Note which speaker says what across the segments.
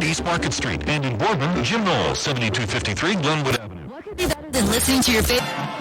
Speaker 1: East Market Street. And in Boardman, Jim Knoll, 7253 Glenwood Avenue.
Speaker 2: What could be better than listening to your favorite...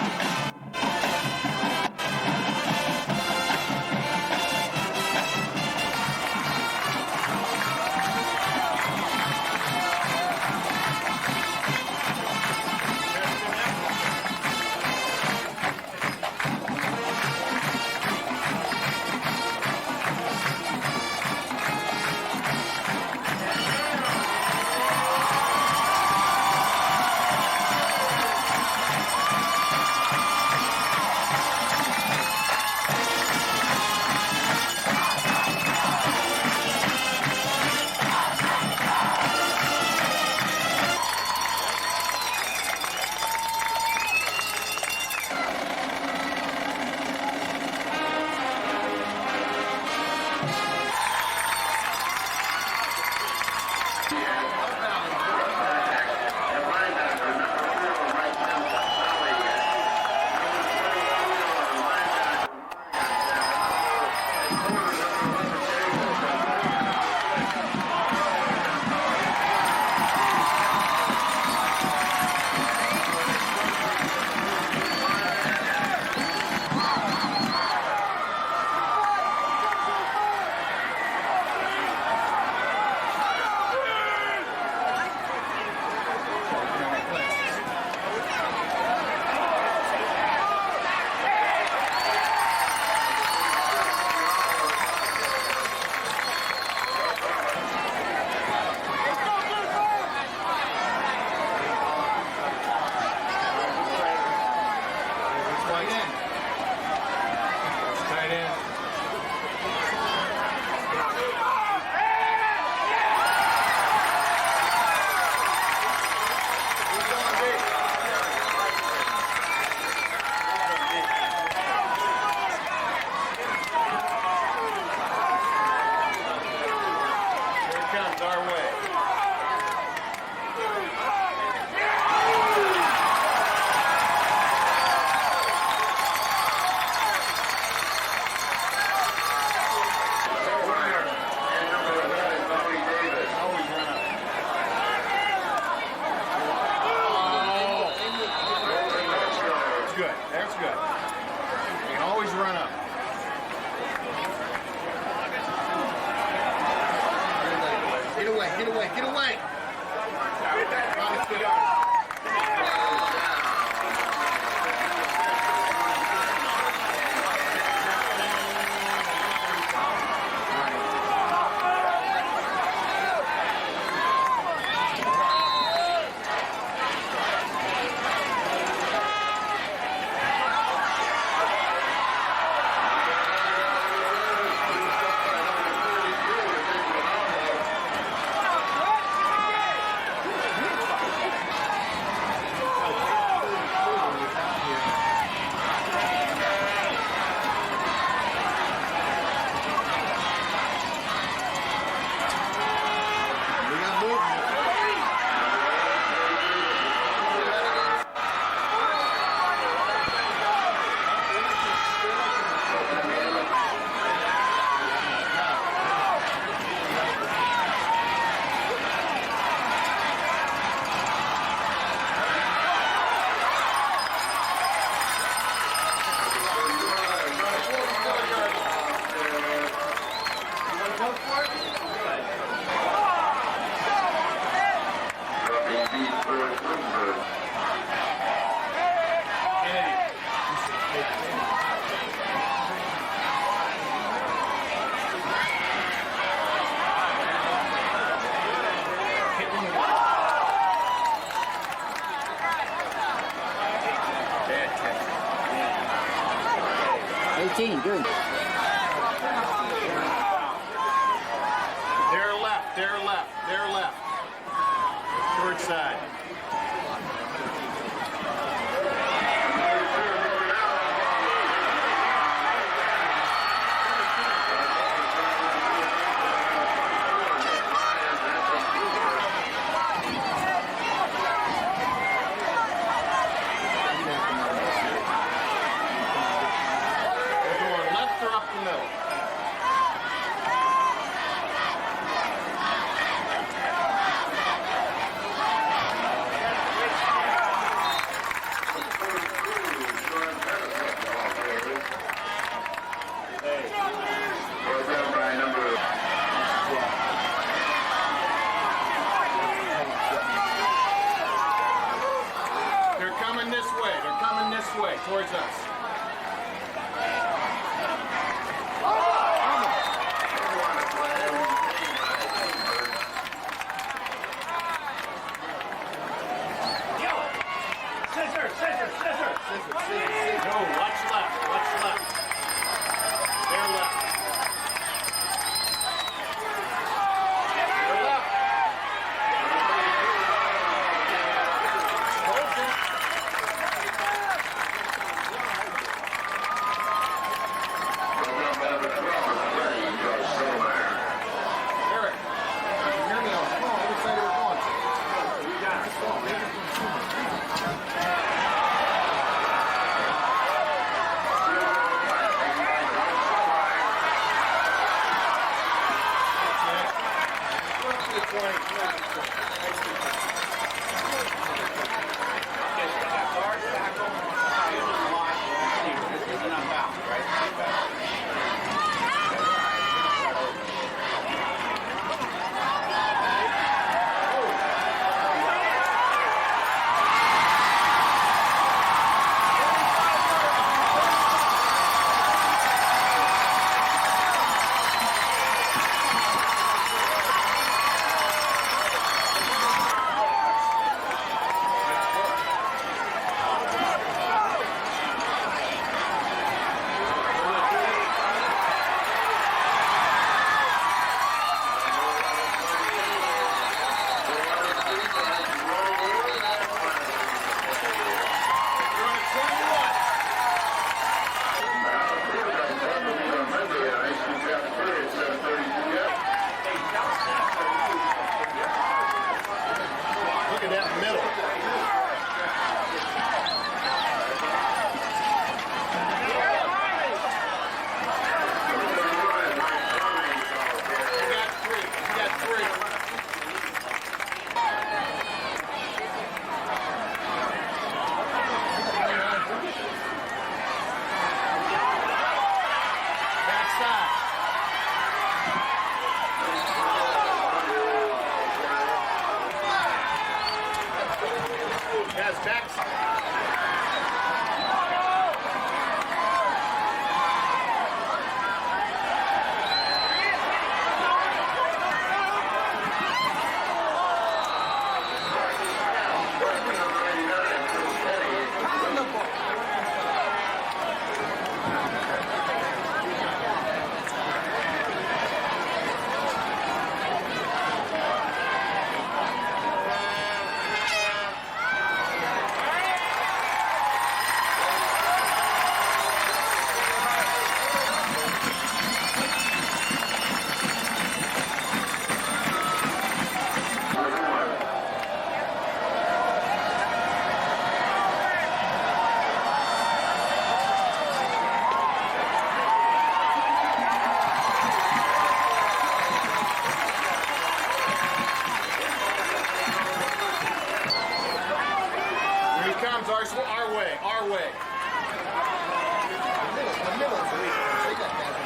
Speaker 3: Good.
Speaker 4: They're left, they're left, they're left. Short side. No. towards us. No, watch left. Watch left. Their left. Their left. Eric, you hear me? I was wrong. Which side are we going to? We got it. Look at that middle. You got three. Backside. Guys, backside. Here he comes, our way, our way. The middle is weak. They got guys in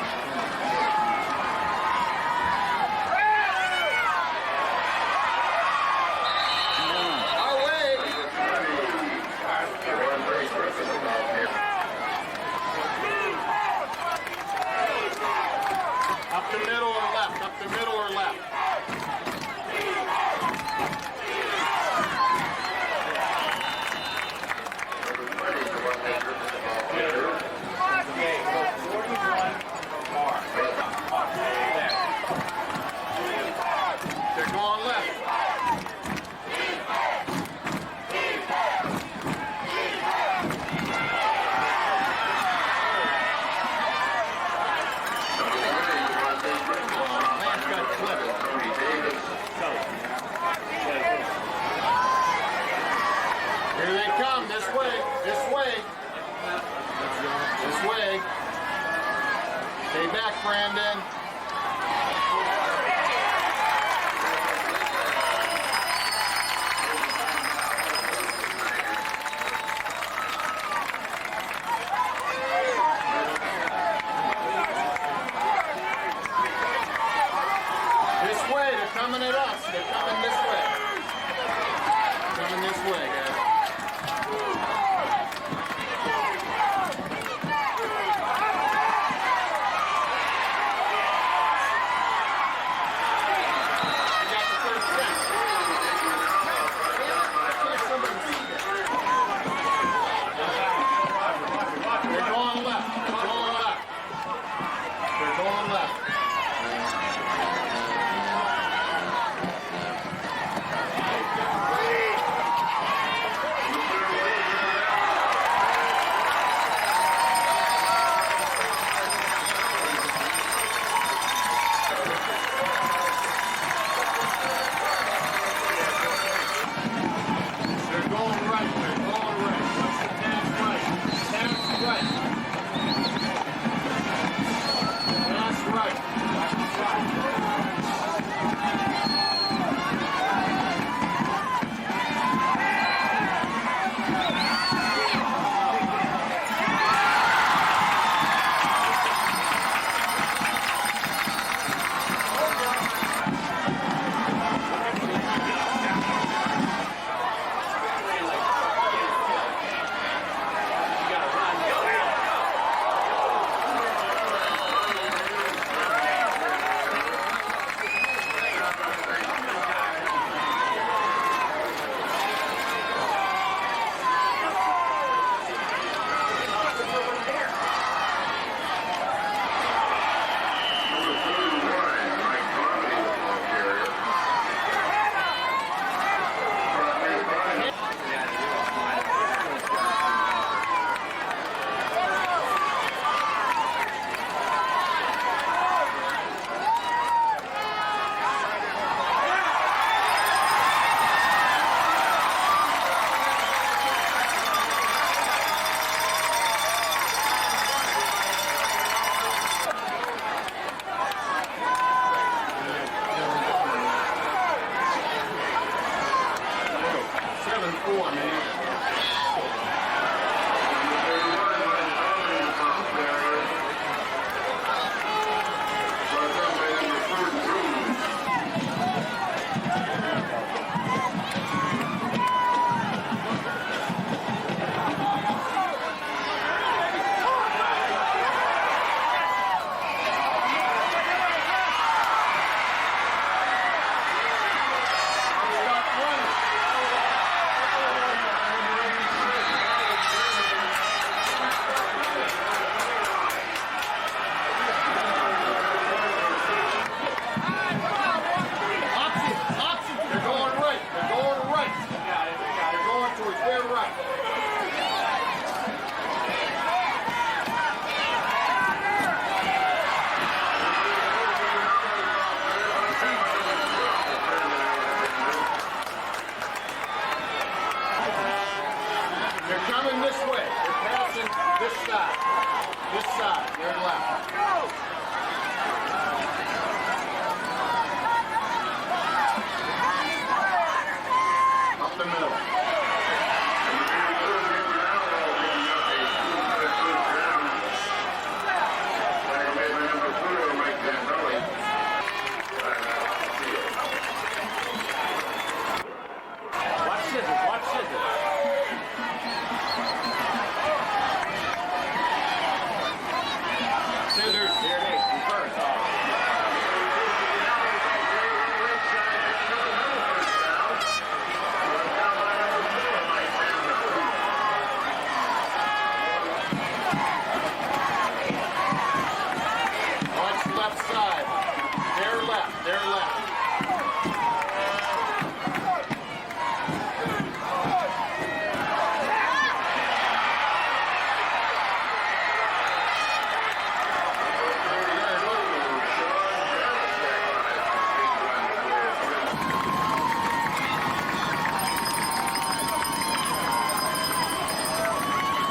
Speaker 4: our way. Up the middle or left, up the middle or left. They're going left. Lance got clipped. Here they come, this way, this way. This way. Stay back, Brandon. This way, they're coming at us. They're coming this way. Coming this way, guys. This side, their left. Up the middle. Watch scissors, watch scissors. Scissors, there it is, reverse. Watch left side. Their left, their left.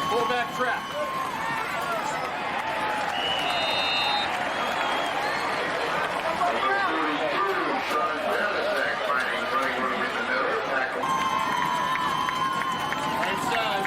Speaker 4: Pull back trap. Right side.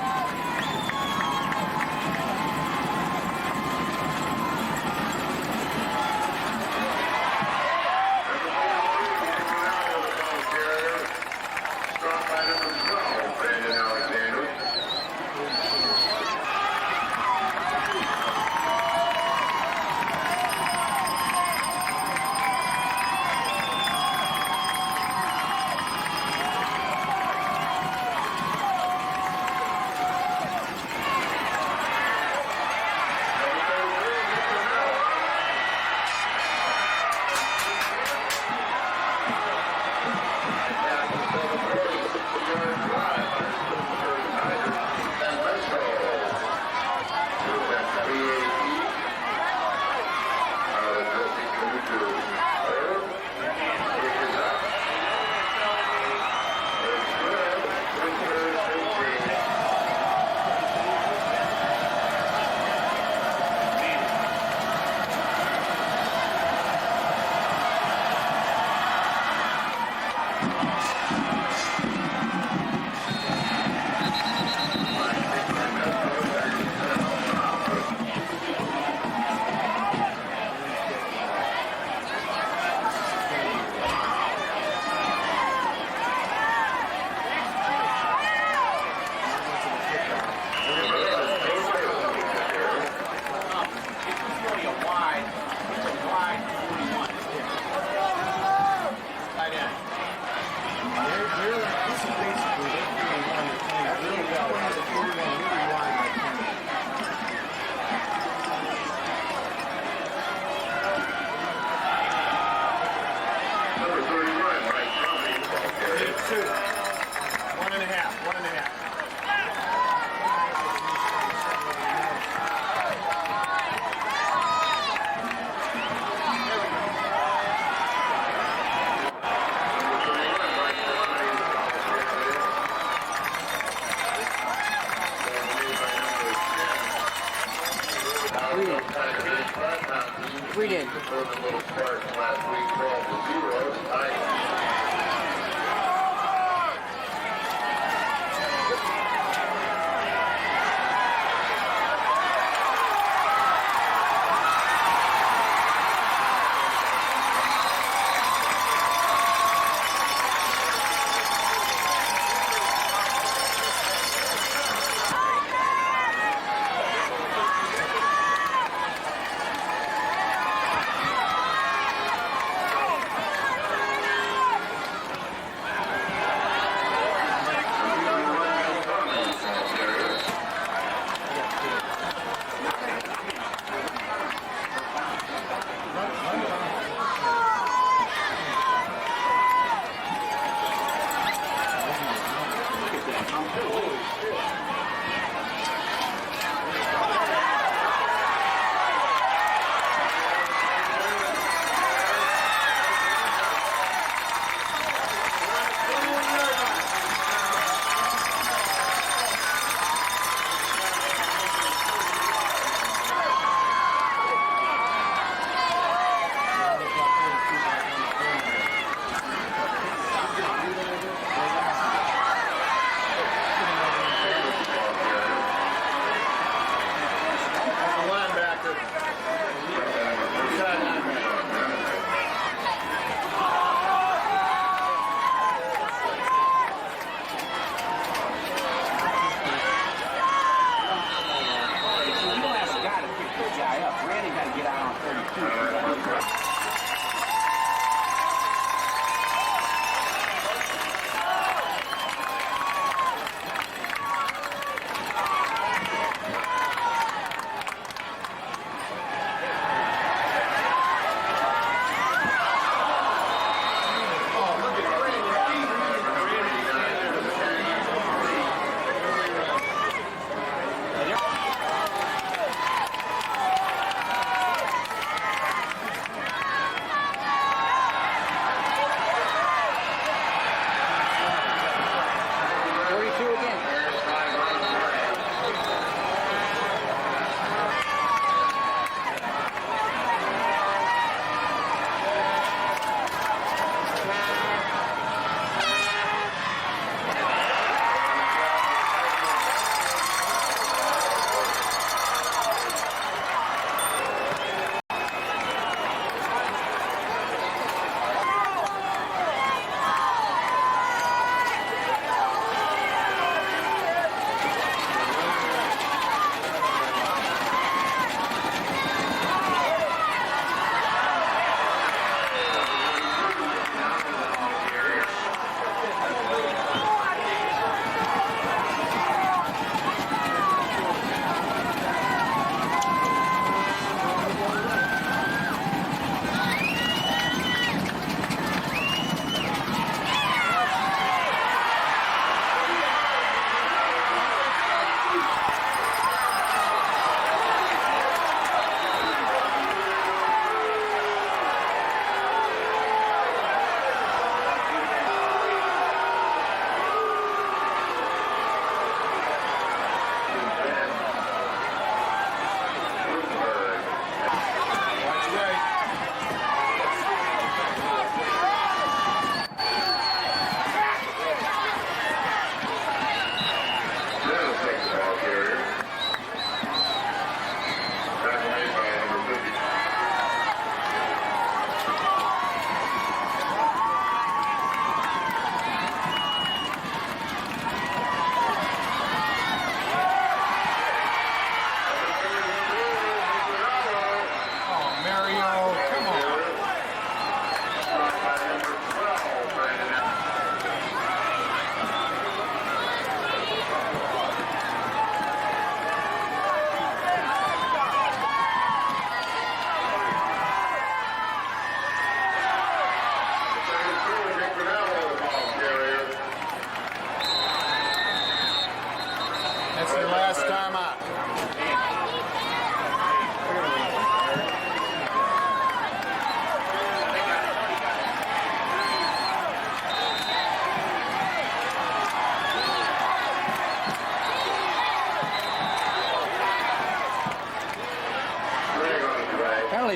Speaker 3: We did.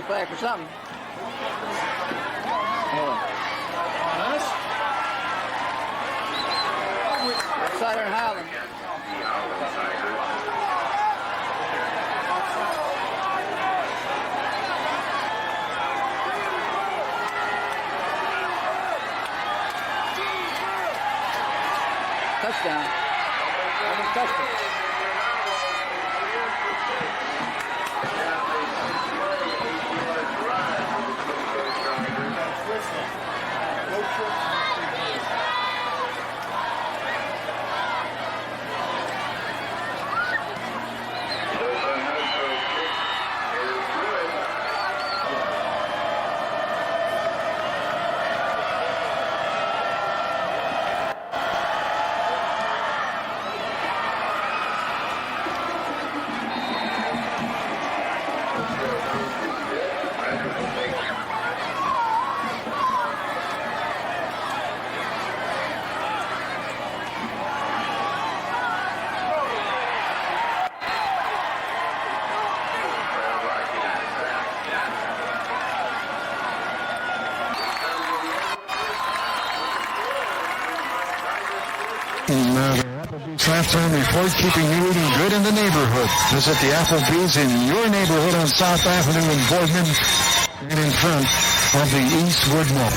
Speaker 3: Flag for something. Outsider and Howland. Touchdown. Touchdown.
Speaker 5: Halftime report keeping you eating good in the neighborhood. Visit the Applebee's in your neighborhood on South Avenue in Boardman and in front of the Eastwood Mall.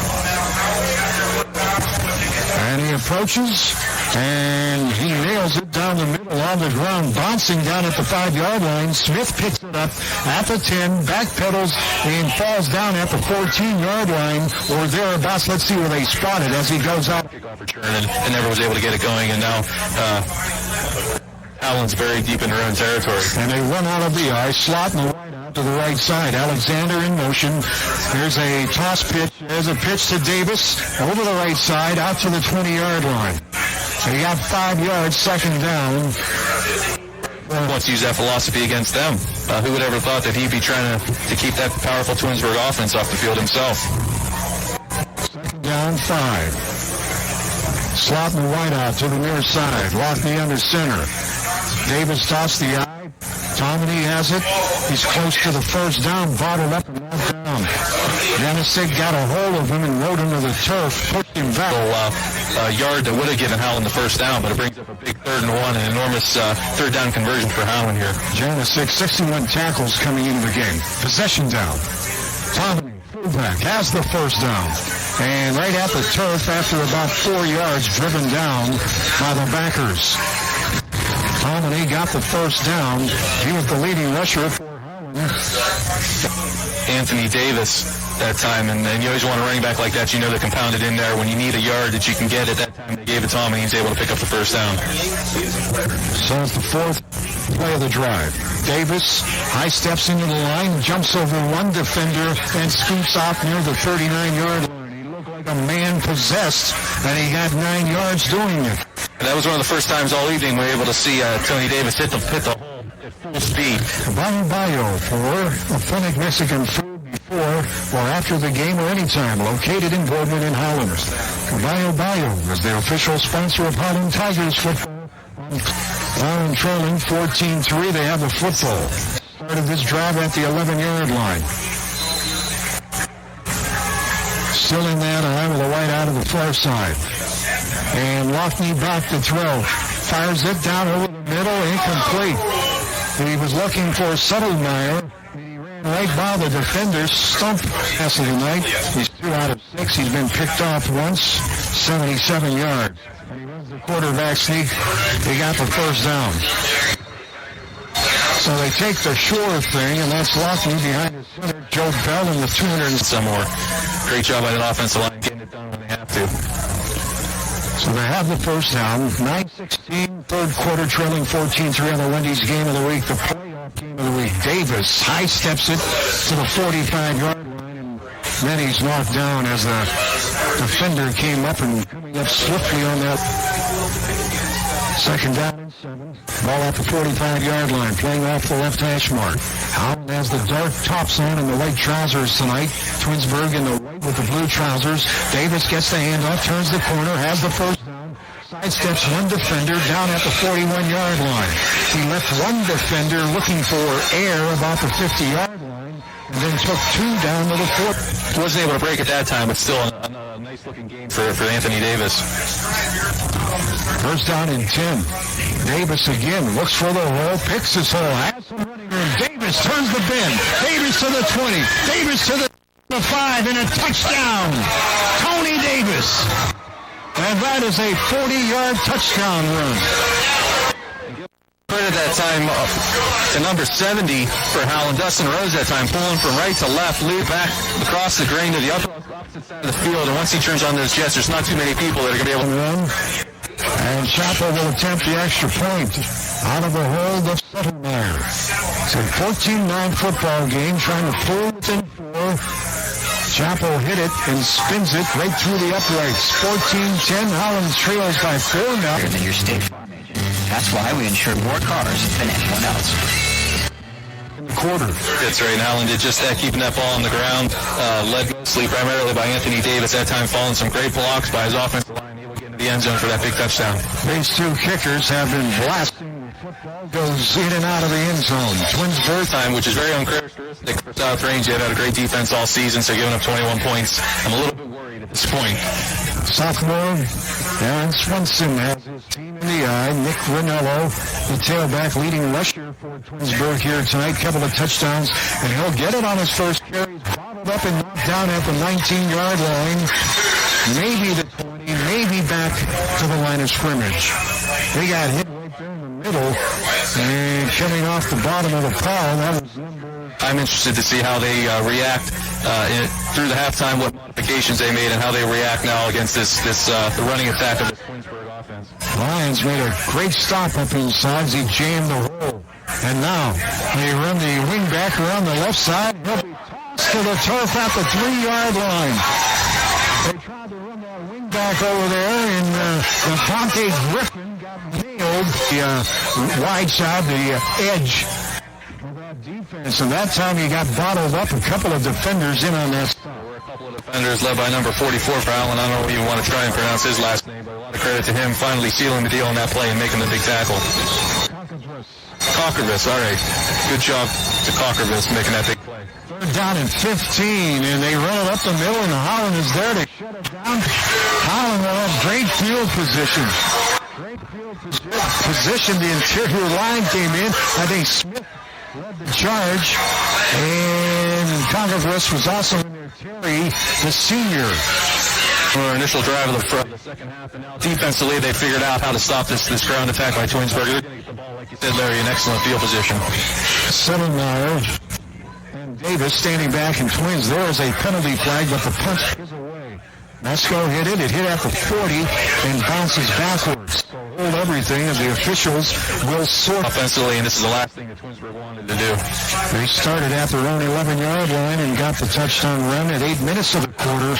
Speaker 5: And he approaches and he nails it down. down the middle on the ground, bouncing down at the 5-yard line. Smith picks it up at the 10, backpedals, and falls down at the 14-yard line or thereabouts. Let's see where they spot it as he goes out.
Speaker 1: Kickoff return and never was able to get it going, and now Howland's very deep in their own territory.
Speaker 5: And they run out of the eye, slot in the wide out to the right side. Alexander in motion. There's a toss pitch. There's a pitch to Davis over the right side out to the 20-yard line. So you got 5 yards, second down.
Speaker 1: Wants to use that philosophy against them. Who would ever thought that he'd be trying to keep that powerful Twinsburg offense off the field himself?
Speaker 5: Second down, 5. Slot in the wide out to the near side. Lockney under center. Davis tossed the eye. Tomini has it. He's close to the first down. Bottled up and knocked down. Janicek got a hold of him and rode him to the turf. Pushed him back.
Speaker 1: Yard that would have given Howland the first down, but it brings up a big 3rd and 1, an enormous third down conversion for Howland here.
Speaker 5: Janicek, 61 tackles coming into the game. Possession down. Tomini, fullback, has the first down. And right at the turf after about 4 yards, driven down by the backers. Tomini got the first down. He was the leading rusher for Howland.
Speaker 1: Anthony Davis that time, and you always want a running back like that. You know they're compounded in there. When you need a yard that you can get at that time, they gave it to him, and he's able to pick up the first down.
Speaker 5: So it's the 4th play of the drive. Davis high steps into the line, jumps over one defender, and scoops off near the 39-yard line. He looked like a man possessed, and he got 9 yards doing it.
Speaker 1: And that was one of the first times all evening we were able to see Tony Davis hit the hole at full speed.
Speaker 5: Bayo for authentic Mexican food before or after the game or anytime, located in Boardman and Howland. Bayo is the official sponsor of Howland Tigers football. Howland trailing 14-3. They have the football. Started this drive at the 11-yard line. Still in that eye with a right out of the far side. And Lockney back to throw. Fires it down over the middle, incomplete. He was looking for Settlemyer. He ran right by the defender. Stump pass of the night. He's 2 out of 6. He's been picked off once. 77 yards. And he runs the quarterback sneak. He got the first down. So they take the sure thing, and that's Lockney behind his center, Joe Bell, in the 200 and
Speaker 1: some more. Great job by that offensive line getting it done when they have to.
Speaker 5: So they have the first down. 9-16, third quarter, trailing 14-3 on the Wendy's game of the week, the playoff game of the week. Davis high steps it to the 45-yard line, and then he's knocked down as the defender came up and coming up swiftly on that. Second down and 7. Ball at the 45-yard line, playing off the left hash mark. Howland has the dark tops on and the white trousers tonight. Twinsburg in the white with the blue trousers. Davis gets the handoff, turns the corner, has the first down. Sidesteps one defender down at the 41-yard line. He left one defender looking for air about the 50-yard line, and then took 2 down to the 4.
Speaker 1: Wasn't able to break at that time, but still a nice-looking game for Anthony Davis.
Speaker 5: First down and 10. Davis again looks for the hole, picks his hole, has some running room. Davis turns the bend. Davis to the 20. Davis to the 5, and a touchdown. Tony Davis. And that is a 40-yard touchdown run.
Speaker 1: Credit that time to number 70 for Howland. Dustin Rose that time pulling from right to left, loop back across the grain to the opposite side of the field. And once he turns on those jets, there's not too many people that are going to be able to run.
Speaker 5: And Chapel will attempt the extra point out of the hold of Settlemyer. It's a 14-9 football game, trying to pull within 4. Chapel hit it and spins it right through the uprights. 14-10, Howland trails by 4 now.
Speaker 6: Than your State Farm agent. That's why we insure more cars than anyone else.
Speaker 5: In the quarter.
Speaker 1: That's right. And Howland did just that, keeping that ball on the ground, led mostly primarily by Anthony Davis. That time falling some great blocks by his offensive line, able to get into the end zone for that big touchdown.
Speaker 5: These 2 kickers have been blasting. Football goes in and out of the end zone. Twinsburg
Speaker 1: time, which is very uncharacteristic for South Range. They've had a great defense all season, so giving up 21 points. I'm a little bit worried at this point.
Speaker 5: Sophomore Aaron Swenson has his team in the eye. Nick Ranello, the tailback, leading rusher for Twinsburg here tonight. Couple of touchdowns, and he'll get it on his first carry. He's bottled up and knocked down at the 19-yard line. Maybe the 20, maybe back to the line of scrimmage. They got hit right there in middle. And coming off the bottom of the pile, that was
Speaker 1: I'm interested to see how they react through the halftime, what modifications they made, and how they react now against the running attack of the Twinsburg offense.
Speaker 5: Lions made a great stop up inside. He jammed the hole. And now they run the wing back around the left side. He'll be tossed to the turf at the 3-yard line. They tried to run that wing back over there, and Devontae Griffin got nailed the wide side, the edge of that defense. And that time he got bottled up. A couple of defenders in on that stop.
Speaker 1: There were a couple of defenders led by number 44 for Howland. I don't even want to try and pronounce his last name, but a lot of credit to him finally sealing the deal on that play and making the big tackle. Cockervis, all right. Good job to Cockervis making that big play.
Speaker 5: Third down and 15, and they run it up the middle, and Howland is there to shut it down. Howland will have great field position. Great field position. The interior line came in. I think Smith led the charge, and Cockervis was also in there. Terry, the senior.
Speaker 1: Our initial drive of the second half, and now defensively they figured out how to stop this ground attack by Twinsburg. They're going to get the ball, like you said, Larry, in excellent field position.
Speaker 5: Settelmeyer and Davis standing back in Twins. There is a penalty flag, but the punch is away. Mesco hit it. It hit at the 40 and bounces backwards. So hold everything as the officials will sort.
Speaker 1: Offensively, and this is the last thing that Twinsburg wanted to do.
Speaker 5: They started at their own 11-yard line and got the touchdown run at 8 minutes of the quarter.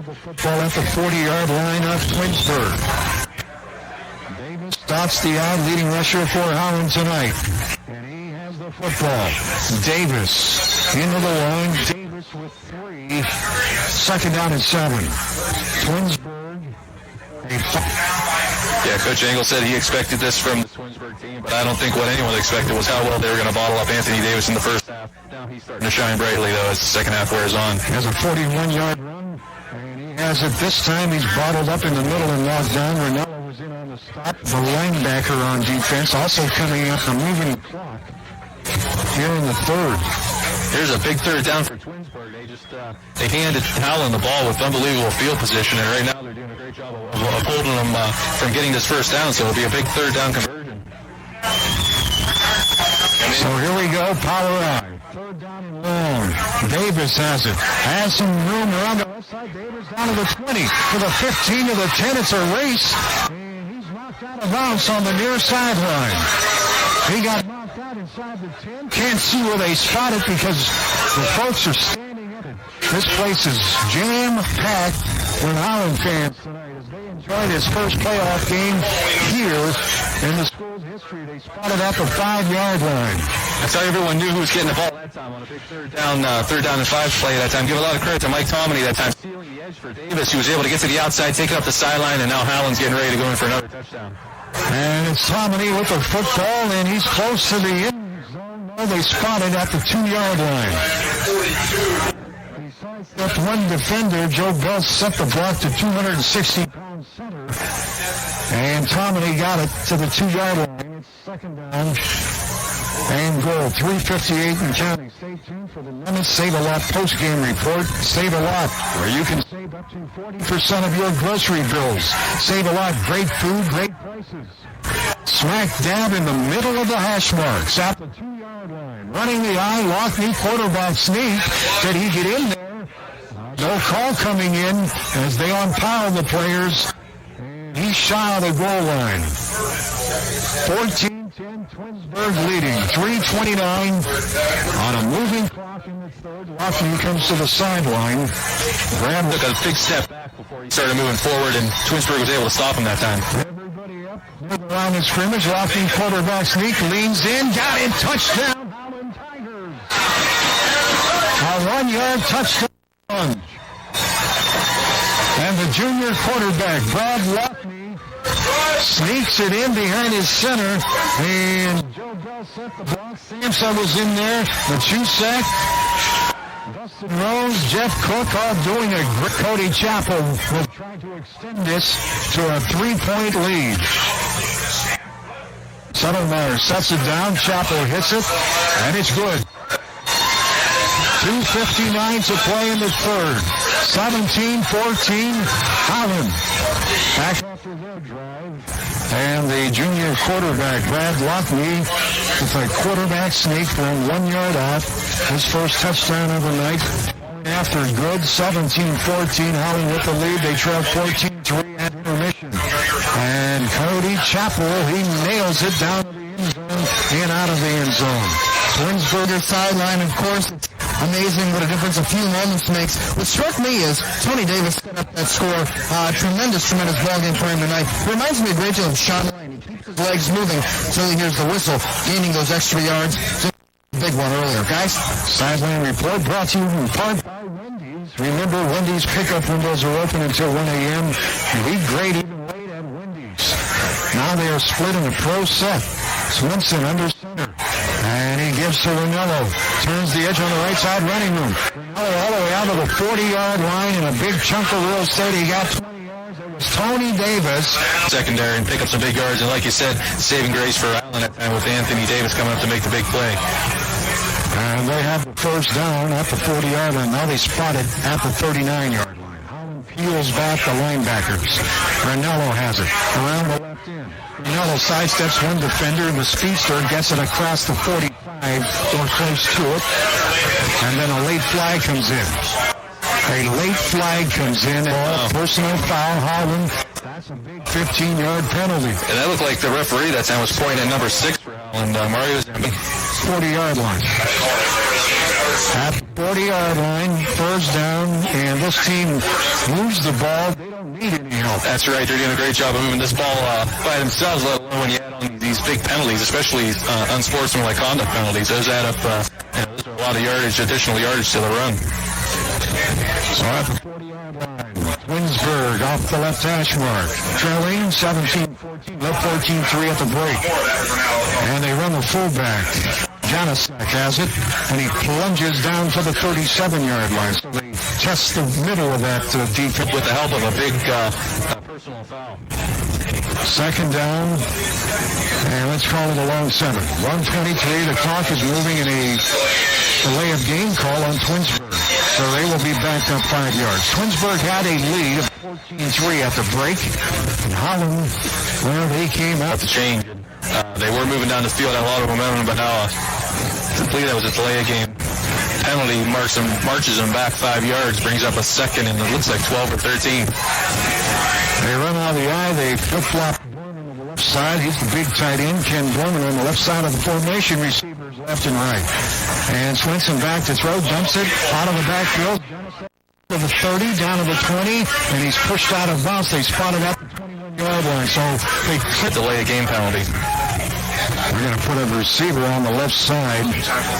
Speaker 5: The football at the 40-yard line of Twinsburg. Davis dots the leading rusher for Howland tonight. And he has the football. Davis into the line. Davis with 3. Second down and 7. Twinsburg.
Speaker 1: Yeah, Coach Engel said he expected this from the Twinsburg team, but I don't think what anyone expected was how well they were going to bottle up Anthony Davis in the first half. Now he's starting to shine brightly, though, as the second half wears on.
Speaker 5: He has a 41-yard run. As at this time, he's bottled up in the middle and locked down. Ranello was in on the stop. The linebacker on defense also coming up the moving clock here in the third.
Speaker 1: Here's a big third down for Twinsburg. They handed Howland the ball with unbelievable field position, and right now they're doing a great job of holding them from getting this first down, so it'll be a big third down conversion.
Speaker 5: So here we go, power eye. Third down and long. Davis has it. Has some room around the left side. Davis down to the 20. To the 15, to the 10. It's a race. And he's knocked out of bounds on the near sideline. He got knocked out inside the 10. Can't see where they spot it because the folks are standing in it. This place is jam-packed with Howland fans tonight as they enjoy this first playoff game here in the school's history. They spotted at the 5-yard line.
Speaker 1: That's how everyone knew who was getting the ball that time on a big third down and 5 play that time. Give a lot of credit to Mike Tomini that time. Stealing the edge for Davis. He was able to get to the outside, take it up the sideline, and now Howland's getting ready to go in for another touchdown.
Speaker 5: And it's Tomini with the football, and he's close to the end zone. No, they spotted at the 2-yard line. He sidestepped one defender. Joe Bell sent the block to 260-pound center. And Tomini got it to the 2-yard line. It's second down and goal. 3:58 and counting. Stay tuned for the Nemitz Save-A-Lot post-game report. Save-A-Lot, where you can save up to 40% of your grocery bills. Save-A-Lot, great food, great prices. Smack dab in the middle of the hash marks at the 2-yard line. Running the eye, Lockney quarterback sneak. Did he get in there? No call coming in as they unpile the players. And he's shy of the goal line. 14-10, Twinsburg leading. 3:29 on a moving clock in the third. Lockney comes to the sideline. Brad
Speaker 1: took a big step back before he started moving forward, and Twinsburg was able to stop him that time.
Speaker 5: Everybody up. Around the scrimmage. Lockney quarterback sneak leans in. Got it. Touchdown. Howland Tigers. A 1-yard touchdown. And the junior quarterback, Brad Lockney, sneaks it in behind his center. And Joe Bell set the block. Sampson was in there. Machusak, Dustin Rose, Jeff Cook all doing a great. Cody Chappell will try to extend this to a 3-point lead. Settelmeyer sets it down. Chappell hits it. And it's good. 2:59 to play in the third. 17-14, Howland. Back after their drive. And the junior quarterback, Brad Lockney, with a quarterback sneak from 1 yard out. His first touchdown of the night. After good, 17-14. Howland with the lead. They trail 14-3 at intermission. And Cody Chappell, he nails it down to the end zone and out of the end zone.
Speaker 7: Twinsburg sideline, of course. Amazing what a difference a few moments makes. What struck me is Tony Davis set up that score. Tremendous ball game for him tonight. Reminds me a great deal of Sean Lane. He keeps his legs moving until he hears the whistle, gaining those extra yards. Big one earlier, guys.
Speaker 5: Sideline report brought to you in part by Wendy's. Remember, Wendy's pickup windows are open until 1 a.m. You eat great even late at Wendy's. Now they are split in a pro set. Swinson under center. And he gives to Ranello. Turns the edge on the right side, running room. Ranello all the way out to the 40-yard line in a big chunk of real estate. He got 20 yards. It was Tony Davis.
Speaker 1: Secondary and pick up some big yards. And like you said, saving grace for Howland at time with Anthony Davis coming up to make the big play.
Speaker 5: And they have the first down at the 40-yard line. Now they spot it at the 39-yard line. Howland peels back the linebackers. Ranello has it around the left end. Ranello sidesteps one defender. The speedster gets it across the 45 or close to it. And then a late flag comes in. A late flag comes in. Personal foul, Howland. That's a big 15-yard penalty.
Speaker 1: And that looked like the referee that time was pointing at number 6 for Howland. Mario Zimmerman.
Speaker 5: 40-yard line. At the 40-yard line, first down, and this team moves the ball. They don't need any help.
Speaker 1: That's right. They're doing a great job of moving this ball by themselves, let alone when you add on these big penalties, especially unsportsmanlike conduct penalties. Those add up, those are a lot of yardage, additional yardage to the run.
Speaker 5: So at the 40-yard line, Twinsburg off the left hash mark. Trailing 17-14, left 14-3 at the break. And they run the fullback. Janasek has it, and he plunges down to the 37-yard line. So they test the middle of that defense
Speaker 1: with the help of a big personal foul.
Speaker 5: Second down, and let's call it a long 7. 1:23, the clock is moving in a delay of game call on Twinsburg. So they will be backed up 5 yards. Twinsburg had a lead of 14-3 at the break. And Howland, well, they came out
Speaker 1: to change. They were moving down the field, had a lot of momentum, but now I believe that was a delay of game penalty. Marches them back 5 yards, brings up a second, and it looks like 12 or 13.
Speaker 5: They run out of the eye. They flip-flop Borman on the left side. He's the big tight end. Ken Borman on the left side of the formation. Receivers left and right. And Swinson back to throw. Dumps it out of the backfield. To the 30, down to the 20. And he's pushed out of bounds. They spotted at the 21-yard line. So they
Speaker 1: delay a game penalty.
Speaker 5: We're going to put a receiver on the left side.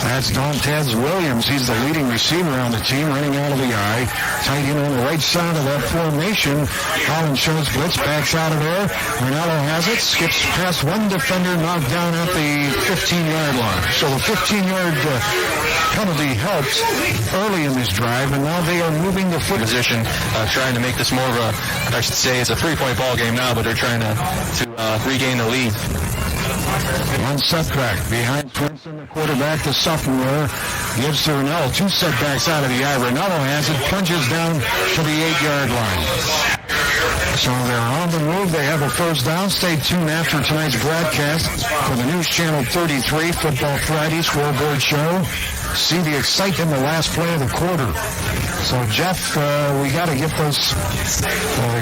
Speaker 5: That's Dontez Williams. He's the leading receiver on the team, running out of the eye. Tight end on the right side of that formation. Howland shows blitz, backs out of there. Ranello has it, skips past one defender, knocked down at the 15-yard line. So the 15-yard penalty helped early in this drive, and now they are moving the foot
Speaker 1: position, trying to make this more of a, I should say it's a 3-point ball game now, but they're trying to regain the lead.
Speaker 5: One setback behind Twinson, the quarterback, the sophomore, gives to Ranello. 2 setbacks out of the eye. Ranello has it, plunges down to the 8-yard line. So they're on the move. They have a first down. Stay tuned after tonight's broadcast for the News Channel 33 Football Friday scoreboard show. See the excitement in the last play of the quarter. So, Jeff, we got to get those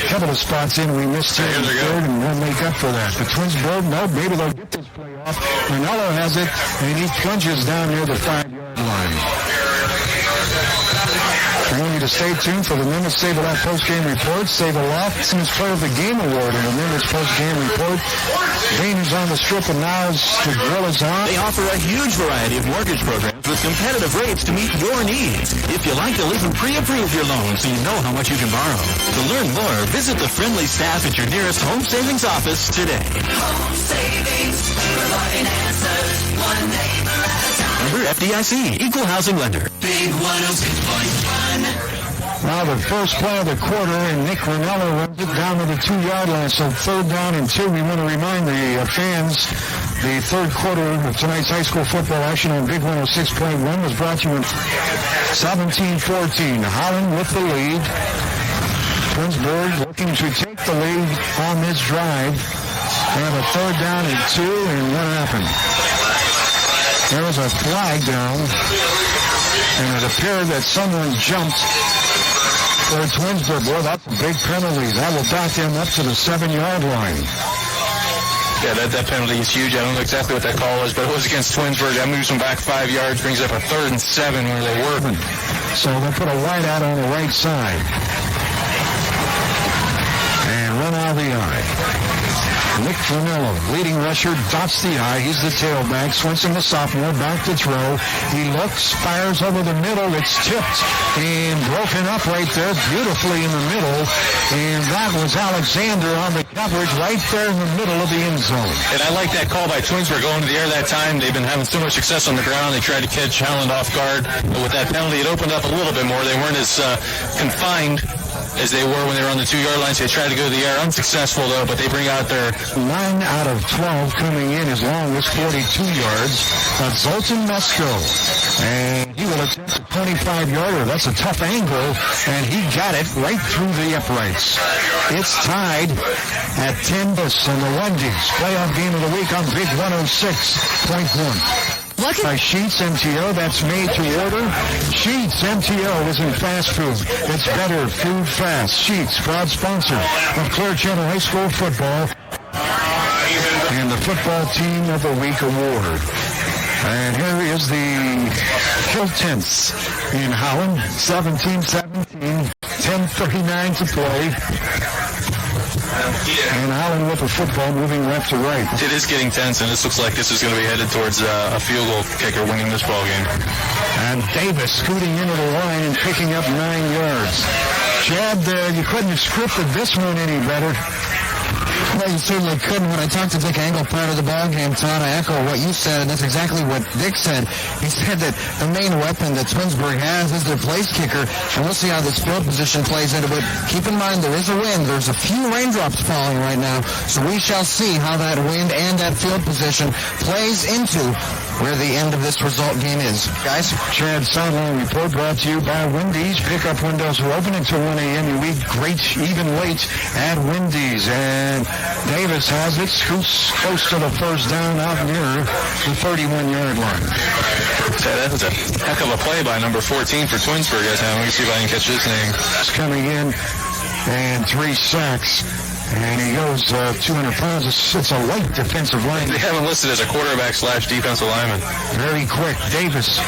Speaker 5: couple of spots in. We missed it in the third, and we'll make up for that. The Twinsburg, no, maybe they'll get this play off. Ranello has it, and he plunges down near the 5-yard line. I want you to stay tuned for the Nimitz Save-A-Lot post-game report. Save-A-Lot is Player of the Game Award in the Nimitz post-game report. Dane is on the strip, and now the grill is on.
Speaker 8: They offer a huge variety of mortgage programs with competitive rates to meet your needs. If you like to even pre-approve your loan so you know how much you can borrow. To learn more, visit the friendly staff at your nearest Home Savings office today.
Speaker 2: Home Savings, providing answers, one neighbor at a time.
Speaker 8: Member FDIC, Equal Housing Lender.
Speaker 2: Big 106.1.
Speaker 5: Now the first play of the quarter, and Nick Ranello runs it down to the 2-yard line. So 3rd down and 2. We want to remind the fans, the third quarter of tonight's high school football action on Big 106.1 was brought to you in 17-14. Howland with the lead. Twinsburg looking to take the lead on this drive. have a third down and 2, and what happened? There was a flag down, and it appeared that someone jumped for Twinsburg. Boy, that's a big penalty. That will back them up to the 7-yard line.
Speaker 1: Yeah, that penalty is huge. I don't know exactly what that call was, but it was against Twinsburg. That moves them back 5 yards, brings up a 3rd and 7 where they were.
Speaker 5: So they'll put a wide out on the right side. And run out of the eye. Nick Fernello, leading rusher, dots the eye. He's the tailback. Swinson, the sophomore, back to throw. He looks, fires over the middle. It's tipped and broken up right there, beautifully in the middle. And that was Alexander on the coverage right there in the middle of the end zone.
Speaker 1: And I like that call by Twinsburg going to the air that time. They've been having so much success on the ground. They tried to catch Howland off guard. But with that penalty, it opened up a little bit more. They weren't as confined as they were when they were on the 2-yard line. So they tried to go to the air. Unsuccessful, though, but they bring out their
Speaker 5: 9 out of 12 coming in as long as 42 yards. Zoltan Mesko. And he will attempt a 25-yarder. That's a tough angle, and he got it right through the uprights. It's tied at 10 on the Wendy's playoff game of the week on Big 106.1. By Sheets MTO, that's made to order. Sheets MTO isn't fast food. It's better food fast. Sheets, proud sponsor of Clear Channel High School football and the Football Team of the Week award. And here is the Hiltons in Howland, 17-17, 10:39 to play. And Howland with the football moving left to right.
Speaker 1: It is getting tense, and this looks like this is going to be headed towards a field goal kicker winning this ball game.
Speaker 5: And Davis scooting into the line and picking up 9 yards. Chad, you couldn't have scripted this one any better.
Speaker 7: Well, you certainly couldn't. When I talked to Dick Engel prior to the ball game, Todd, I echo what you said, and that's exactly what Dick said. He said that the main weapon that Twinsburg has is their place kicker, and we'll see how this field position plays into it. Keep in mind, there is a wind. There's a few raindrops falling right now, so we shall see how that wind and that field position plays into where the end of this result game is. Guys?
Speaker 5: Chad Sideline Report brought to you by Wendy's. Pickup windows are open until 1 a.m. You eat great, even late at Wendy's. And Davis has it, scoots close to the first down out near the 31-yard line.
Speaker 1: That was a heck of a play by number 14 for Twinsburg that time. Let me see if I can catch his name.
Speaker 5: He's coming in, and 3 sacks. And he goes 200 pounds. It's a light defensive line.
Speaker 1: They have him listed as a quarterback / defensive lineman.
Speaker 5: Very quick. Davis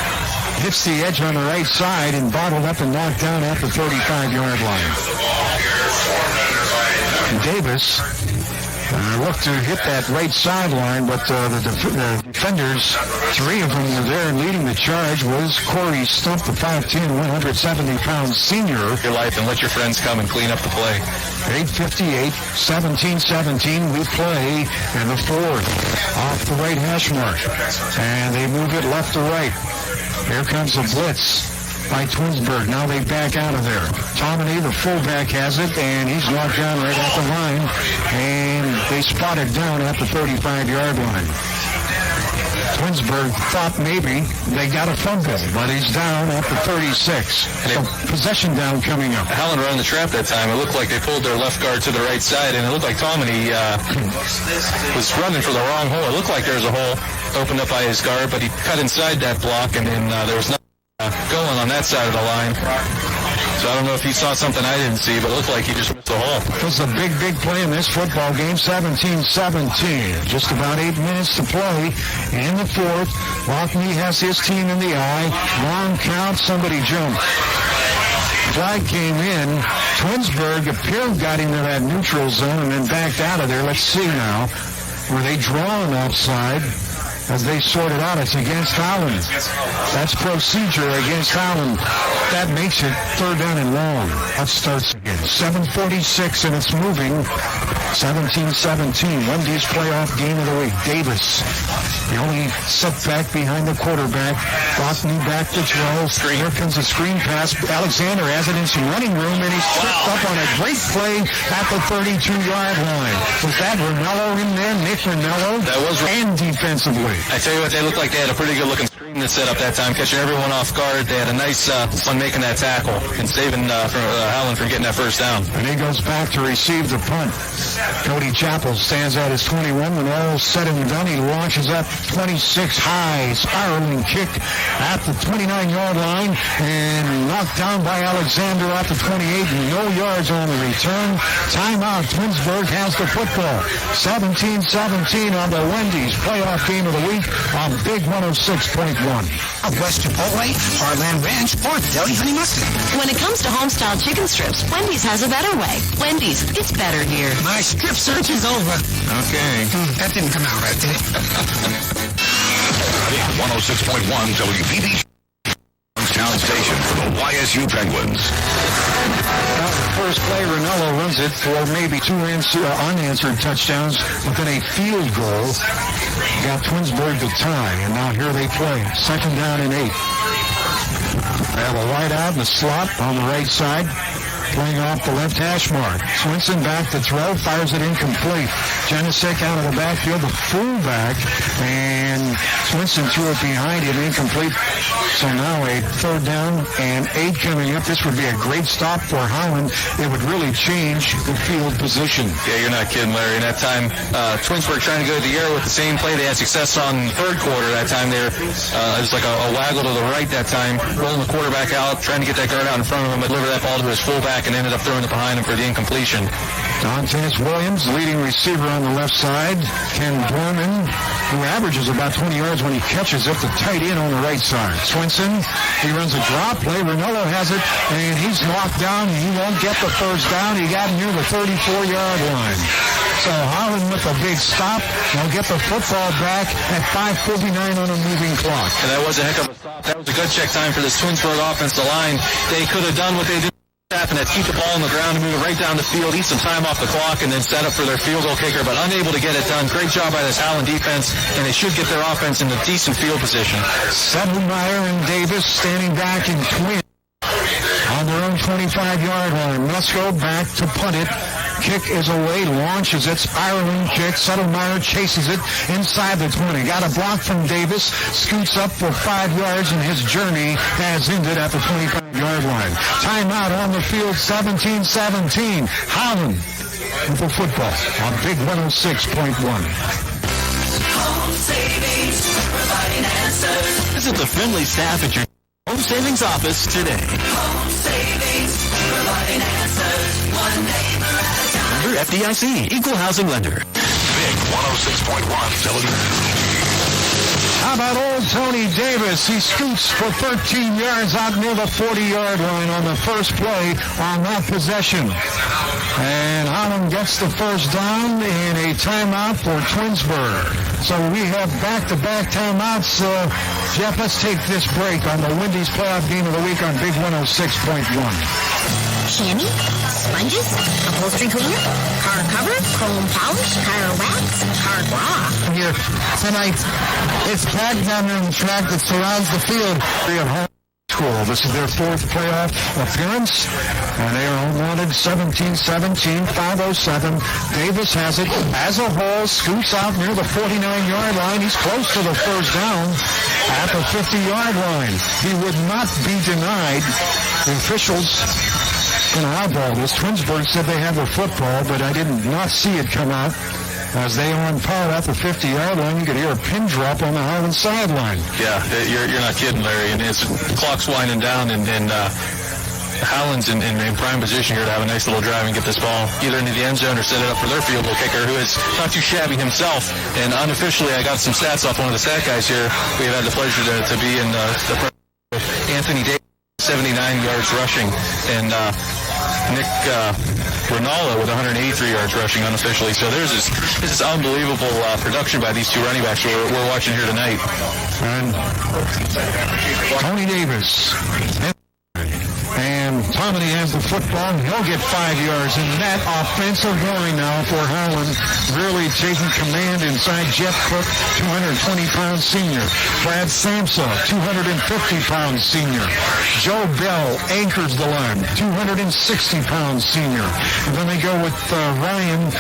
Speaker 5: hits the edge on the right side and bottled up and knocked down at the 35-yard line. Davis looked to hit that right sideline, but the defenders, 3 of them were there, and leading the charge was Corey Stump, the 5'10", 170-pound senior.
Speaker 1: Your life and let your friends come and clean up the play.
Speaker 5: 8:58, 17-17, we play in the 4th, off the right hash mark, and they move it left to right. Here comes the blitz by Twinsburg. Now they back out of there. Tomini, the fullback, has it, and he's knocked down right at the line, and they spot it down at the 35-yard line. Twinsburg thought maybe they got a fumble, but he's down at the 36. So possession down coming up.
Speaker 1: Howland ran the trap that time. It looked like they pulled their left guard to the right side, and it looked like Tomini was running for the wrong hole. It looked like there was a hole opened up by his guard, but he cut inside that block, and then there was nothing going on that side of the line. So I don't know if he saw something I didn't see, but it looked like he just missed the hole.
Speaker 5: It was a big, big play in this football game, 17-17. Just about 8 minutes to play in the 4th. Lockney has his team in the eye. Long count, somebody jumped. Flag came in. Twinsburg appeared got into that neutral zone and then backed out of there. Let's see now. Were they drawing offside? As they sort it out, it's against Howland. That's procedure against Howland. That makes it 3rd down and long. That starts again. 7:46 and it's moving. 17-17. Wendy's playoff game of the week. Davis, the only setback behind the quarterback. Lockney back to throw. Here comes a screen pass. Alexander has it in some running room, and he's tripped up on a great play at the 32-yard line. Was that Ranello in there? Nick Ranello?
Speaker 1: That was.
Speaker 5: And defensively.
Speaker 1: I tell you what, they looked like they had a pretty good looking screen the setup that time, catching everyone off guard. They had a nice fun making that tackle and saving Howland from getting that first down.
Speaker 5: And he goes back to receive the punt. Cody Chappell stands at his 21. When all is said and done, he launches up 26 high, spiraling kick at the 29-yard line and knocked down by Alexander at the 28. No yards on the return. Timeout. Twinsburg has the football. 17-17 on the Wendy's playoff game of the week on Big 106.1.
Speaker 9: West Chipotle, Heartland Ranch, or Deli Honey Mustard.
Speaker 10: When it comes to home-style chicken strips, Wendy's has a better way. Wendy's, it's better here.
Speaker 9: My strip search is over.
Speaker 6: Okay.
Speaker 9: That didn't come out right, did it?
Speaker 11: 106.1 WPD. Town station for the YSU Penguins.
Speaker 5: Now, the first play, Ranello runs it for maybe two unanswered touchdowns within a field goal. Got Twinsburg to tie, and now here they play. 2nd down and 8. They have a wide out in the slot on the right side. Playing off the left hash mark. Swinson back to throw, fires it incomplete. Janicek out of the backfield, the fullback, and Swinson threw it behind him, incomplete. So now a 3rd down and 8 coming up. This would be a great stop for Howland. It would really change the field position.
Speaker 1: Yeah, you're not kidding, Larry. And that time, Twinsburg trying to go to the air with the same play. They had success on the 3rd quarter that time. It was like a waggle to the right that time, rolling the quarterback out, trying to get that guard out in front of him, but deliver that ball to his fullback and ended up throwing it behind him for the incompletion.
Speaker 5: Dantes Williams, leading receiver on the left side. Ken Dorman, who averages about 20 yards when he catches it, the tight end on the right side. Swinson, he runs a drop play. Ranello has it, and he's knocked down. He won't get the first down. He got near the 34-yard line. So Howland with a big stop. They'll get the football back at 5:59 on a moving clock.
Speaker 1: And that was a heck of a stop. That was a good check time for this Twinsburg offensive line. They could have done what they did. And that's keep the ball on the ground and move it right down the field, eat some time off the clock, and then set up for their field goal kicker, but unable to get it done. Great job by this Howland defense, and they should get their offense in a decent field position.
Speaker 5: Settlemyer and Davis standing back in twin on their own 25-yard line. Musco back to punt it. Kick is away, launches it, spiraling kick. Settlemyer chases it inside the 20. Got a block from Davis, scoots up for 5 yards, and his journey has ended at the 25-yard line. Timeout on the field, 17-17. Howland with the football on Big 106.1.
Speaker 2: Home savings, providing answers.
Speaker 8: Visit the friendly staff at your home savings office today.
Speaker 2: Home savings, providing answers. One neighbor at a time.
Speaker 8: Member FDIC, equal housing lender.
Speaker 11: Big 106.1 WPD.
Speaker 5: How about old Tony Davis? He scoots for 13 yards out near the 40-yard line on the first play on that possession. And Howland gets the first down in a timeout for Twinsburg. So we have back-to-back timeouts. Jeff, let's take this break on the Wendy's playoff game of the week on Big 106.1.
Speaker 10: Chamois, sponges, upholstery cleaner, car cover, chrome polish, car wax, car bra.
Speaker 7: Here tonight, it's packed down there on the track that surrounds the field.
Speaker 5: At home school. This is their 4th playoff appearance, and they are wanted 17-17, 5:07. Davis has it as a whole, scoots out near the 49-yard line. He's close to the first down at the 50-yard line. He would not be denied. The officials can eyeball this. Twinsburg said they have the football, but I did not see it come out. As they are on power at the 50-yard line, you could hear a pin drop on the Howland sideline.
Speaker 1: Yeah, you're not kidding, Larry. And it's the clock's winding down, and Howland's in prime position here to have a nice little drive and get this ball either into the end zone or set it up for their field goal kicker, who is not too shabby himself. And unofficially, I got some stats off one of the stat guys here. We have had the pleasure to be in the Anthony Davis, 79 yards rushing, and Nick Rinaldo with 183 yards rushing unofficially. So this is unbelievable production by these two running backs we're watching here tonight.
Speaker 5: And Tony Davis. And Tomini has the football. He'll get 5 yards in that offensive line now for Howland. Really taking command inside Jeff Cook, 220-pound senior. Brad Samsa, 250-pound senior. Joe Bell anchors the line, 260-pound senior. And then they go with Ryan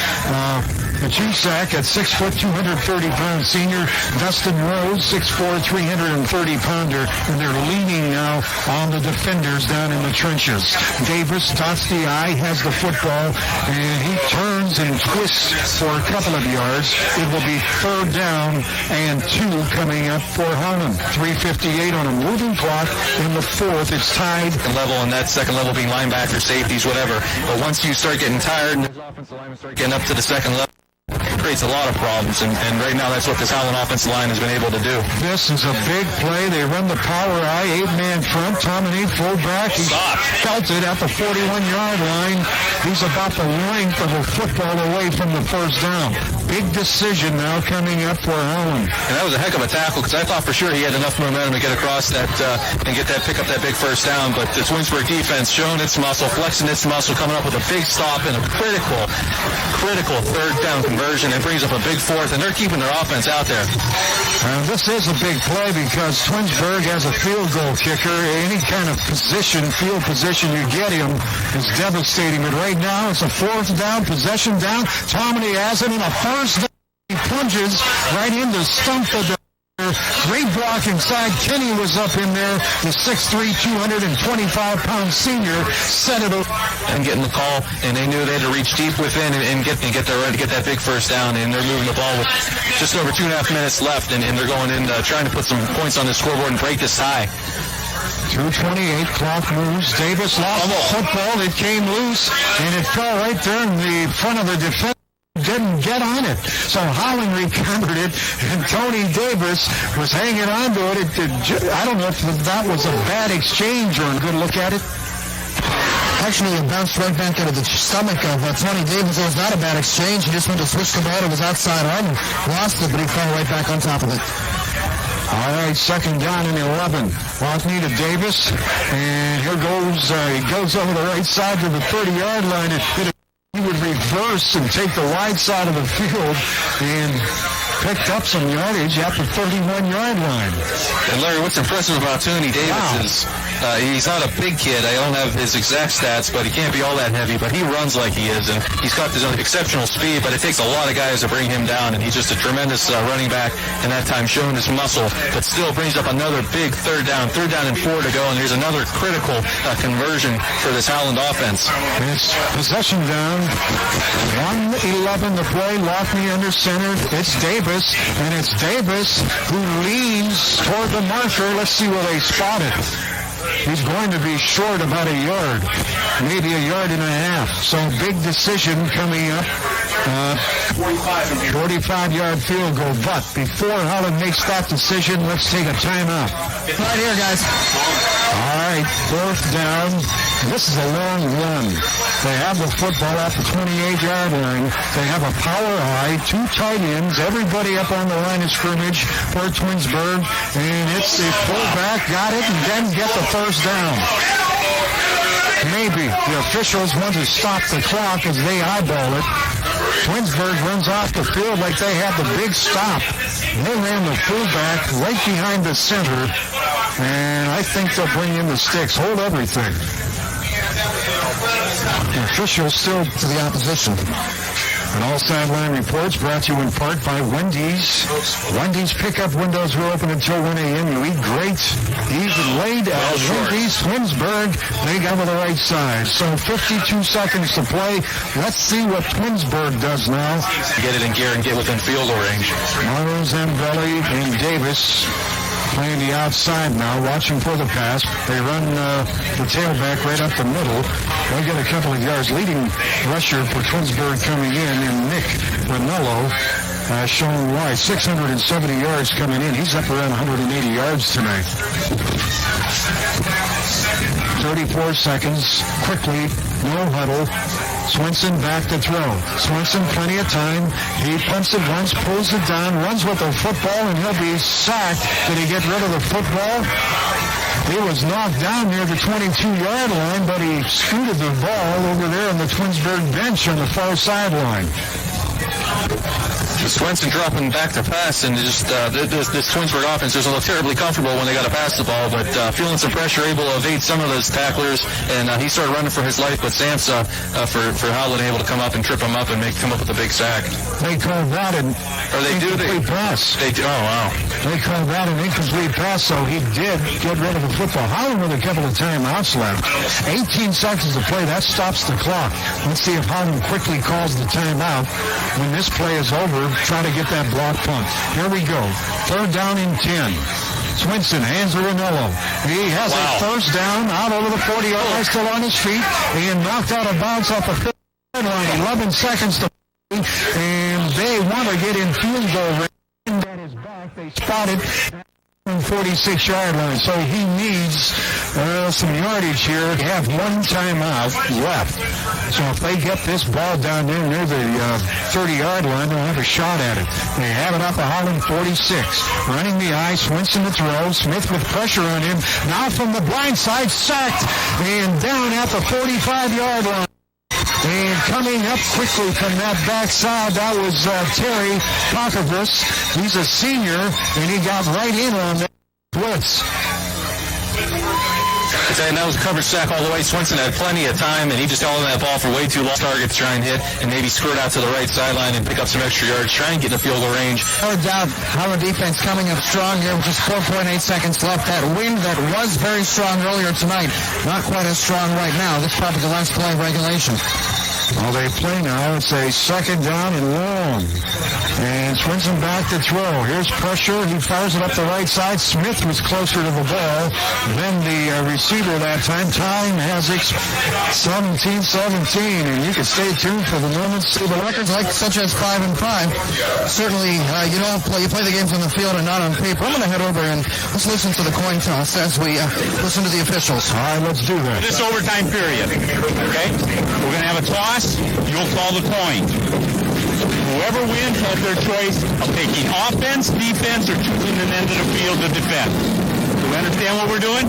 Speaker 5: The two-sack at 6 foot, 230-pound senior. Dustin Rose, 6'4", 330-pounder. And they're leaning now on the defenders down in the trenches. Davis dots the I, has the football, and he turns and twists for a couple of yards. It will be 3rd down and 2 coming up for Howland. 3:58 on a moving clock in the 4th. It's tied.
Speaker 1: Level, and that second level being linebacker, safeties, whatever. But once you start getting tired and those offensive linemen start getting up to the second level, it creates a lot of problems, and right now that's what this Howland offensive line has been able to do.
Speaker 5: This is a big play. They run the power I, 8-man front. Dominique fullback. He felt it at the 41-yard line. He's about the length of a football away from the first down. Big decision now coming up for Howland.
Speaker 1: And that was a heck of a tackle, because I thought for sure he had enough momentum to get across that and pick up that big first down. But the Twinsburg defense showing its muscle, flexing its muscle, coming up with a big stop and a critical 3rd down conversion. It brings up a big 4th, and they're keeping their offense out there.
Speaker 5: This is a big play because Twinsburg has a field goal kicker. Any kind of field position you get him is devastating. But right now it's a 4th down, possession down. Tomini has it in a 1st down. He plunges right into stump of the great block inside. Kenny was up in there. The 6'3", 225-pound senior set it up.
Speaker 1: And getting the call, and they knew they had to reach deep within and get that big first down, and they're moving the ball with just over 2.5 minutes left, and they're going in trying to put some points on the scoreboard and break this tie.
Speaker 5: 2:28, clock moves. Davis lost the football. It came loose, and it fell right there in the front of the defense. Didn't get on it. So Howland recovered it, and Tony Davis was hanging on to it. I don't know if that was a bad exchange or a good look at it.
Speaker 7: Actually, it bounced right back out of the stomach of Tony Davis. It was not a bad exchange. He just went to switch the ball to his outside arm and lost it, but he fell right back on top of it.
Speaker 5: All right, 2nd down and 11. Lockney to Davis, and here goes, he goes over the right side to the 30-yard line. He would reverse and take the wide side of the field and picked up some yardage at the 31-yard line.
Speaker 1: And Larry, what's impressive about Tony Davis is he's not a big kid. I don't have his exact stats, but he can't be all that heavy. But he runs like he is, and he's got this exceptional speed, but it takes a lot of guys to bring him down, and he's just a tremendous running back, and that time showing his muscle, but still brings up another big 3rd down and 4 to go, and there's another critical conversion for this Howland offense.
Speaker 5: It's possession down. 1:11 to play. Lockney under center. It's Davis, and it's Davis who leans toward the marker. Let's see where they spot it. He's going to be short about a yard, maybe a yard and a half. So big decision coming up. 45-yard field goal. But before Howland makes that decision, let's take a timeout.
Speaker 7: Right here, guys.
Speaker 5: All right, 4th down. This is a long run. They have the football at the 28-yard line. They have a power I, 2 tight ends, everybody up on the line of scrimmage for Twinsburg. And it's the fullback, got it, and then get the first down. Maybe the officials want to stop the clock as they eyeball it. Twinsburg runs off the field like they had the big stop. They ran the fullback right behind the center, and I think they'll bring in the sticks. Hold everything. The officials still to the opposition. And all sideline reports brought to you in part by Wendy's. Wendy's pickup windows will open until 1 a.m. You eat great. Even laid out. Wendy's, Twinsburg, they got to the right side. So 52 seconds to play. Let's see what Twinsburg does now.
Speaker 1: Get it in gear and get within field goal range.
Speaker 5: Morrow, Zambelli, and Davis playing the outside now, watching for the pass. They run the tailback right up the middle. They get a couple of yards. Leading rusher for Twinsburg coming in, and Nick Ranello showing why. 670 yards coming in. He's up around 180 yards tonight. 34 seconds. Quickly, no huddle. Swenson back to throw. Swenson, plenty of time. He punts it once, pulls it down, runs with the football, and he'll be sacked. Did he get rid of the football? He was knocked down near the 22-yard line, but he scooted the ball over there on the Twinsburg bench on the far sideline.
Speaker 1: Swenson dropping back to pass, and just this Twinsburg offense doesn't look terribly comfortable when they got to pass the ball, but feeling some pressure, able to evade some of those tacklers, and he started running for his life, but Samsa for Howland able to come up and trip him up and come up with a big sack.
Speaker 5: They call that an incomplete pass.
Speaker 1: They do. Oh, wow.
Speaker 5: They call that an incomplete pass, so he did get rid of the football. Howland with a couple of timeouts left. 18 seconds to play. That stops the clock. Let's see if Howland quickly calls the timeout. When this play is over, try to get that block punt. Here we go. 3rd down and 10. Swinson hands to Ranello. He has a first down out over the 40-yard line, still on his feet, and knocked out of bounds off the 5th line. 11 seconds to play, and they want to get in field goal range. That is back. They spotted 46-yard line, so he needs some yardage here. They have one timeout left. So if they get this ball down there near the 30-yard line, they'll have a shot at it. They have it off of Howland 46. Running the eye, Swinson to throw. Smith with pressure on him. Now from the blind side, sacked and down at the 45-yard line. And coming up quickly from that backside, that was Terry Pockervis. He's a senior, and he got right in on that blitz.
Speaker 1: And that was a coverage sack all the way. Swinson had plenty of time, and he just held on that ball for way too long. Target to try and hit, and maybe squirt out to the right sideline and pick up some extra yards, try and get in the field goal range.
Speaker 7: No doubt, Howland defense coming up strong here with just 4.8 seconds left. That wind that was very strong earlier tonight, not quite as strong right now. This is probably the last play of regulation.
Speaker 5: Well, they play now. It's a 2nd down and long. And Swinson back to throw. Here's pressure. He fires it up the right side. Smith was closer to the ball than the receiver that time. Time has 17-17. And you can stay tuned for the moments.
Speaker 7: See the records like such as 5 and 5. Certainly, you play the games on the field and not on paper. I'm going to head over and let's listen to the coin toss as we listen to the officials.
Speaker 5: All right, let's do that.
Speaker 12: This overtime period, okay? We're going to have a toss. You'll call the coin. Whoever wins has their choice of taking offense, defense, or choosing an end of the field to defend. Do we understand what we're doing?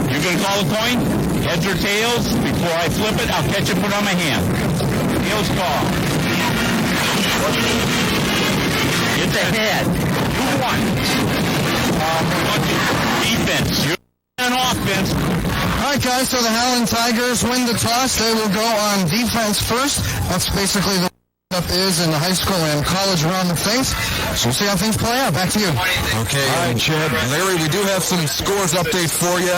Speaker 12: You're going to call the coin? Heads or tails? Before I flip it, I'll catch it, put it on my hand. Tails call. It's a head. Who won? Defense. You're on offense.
Speaker 7: All right, guys, so the Howland Tigers win the toss. They will go on defense first. That's basically the up is in the high school and college around the face. So we'll see how things play out. Back to you.
Speaker 13: Okay, all right, Chad. Larry, we do have some scores update for you.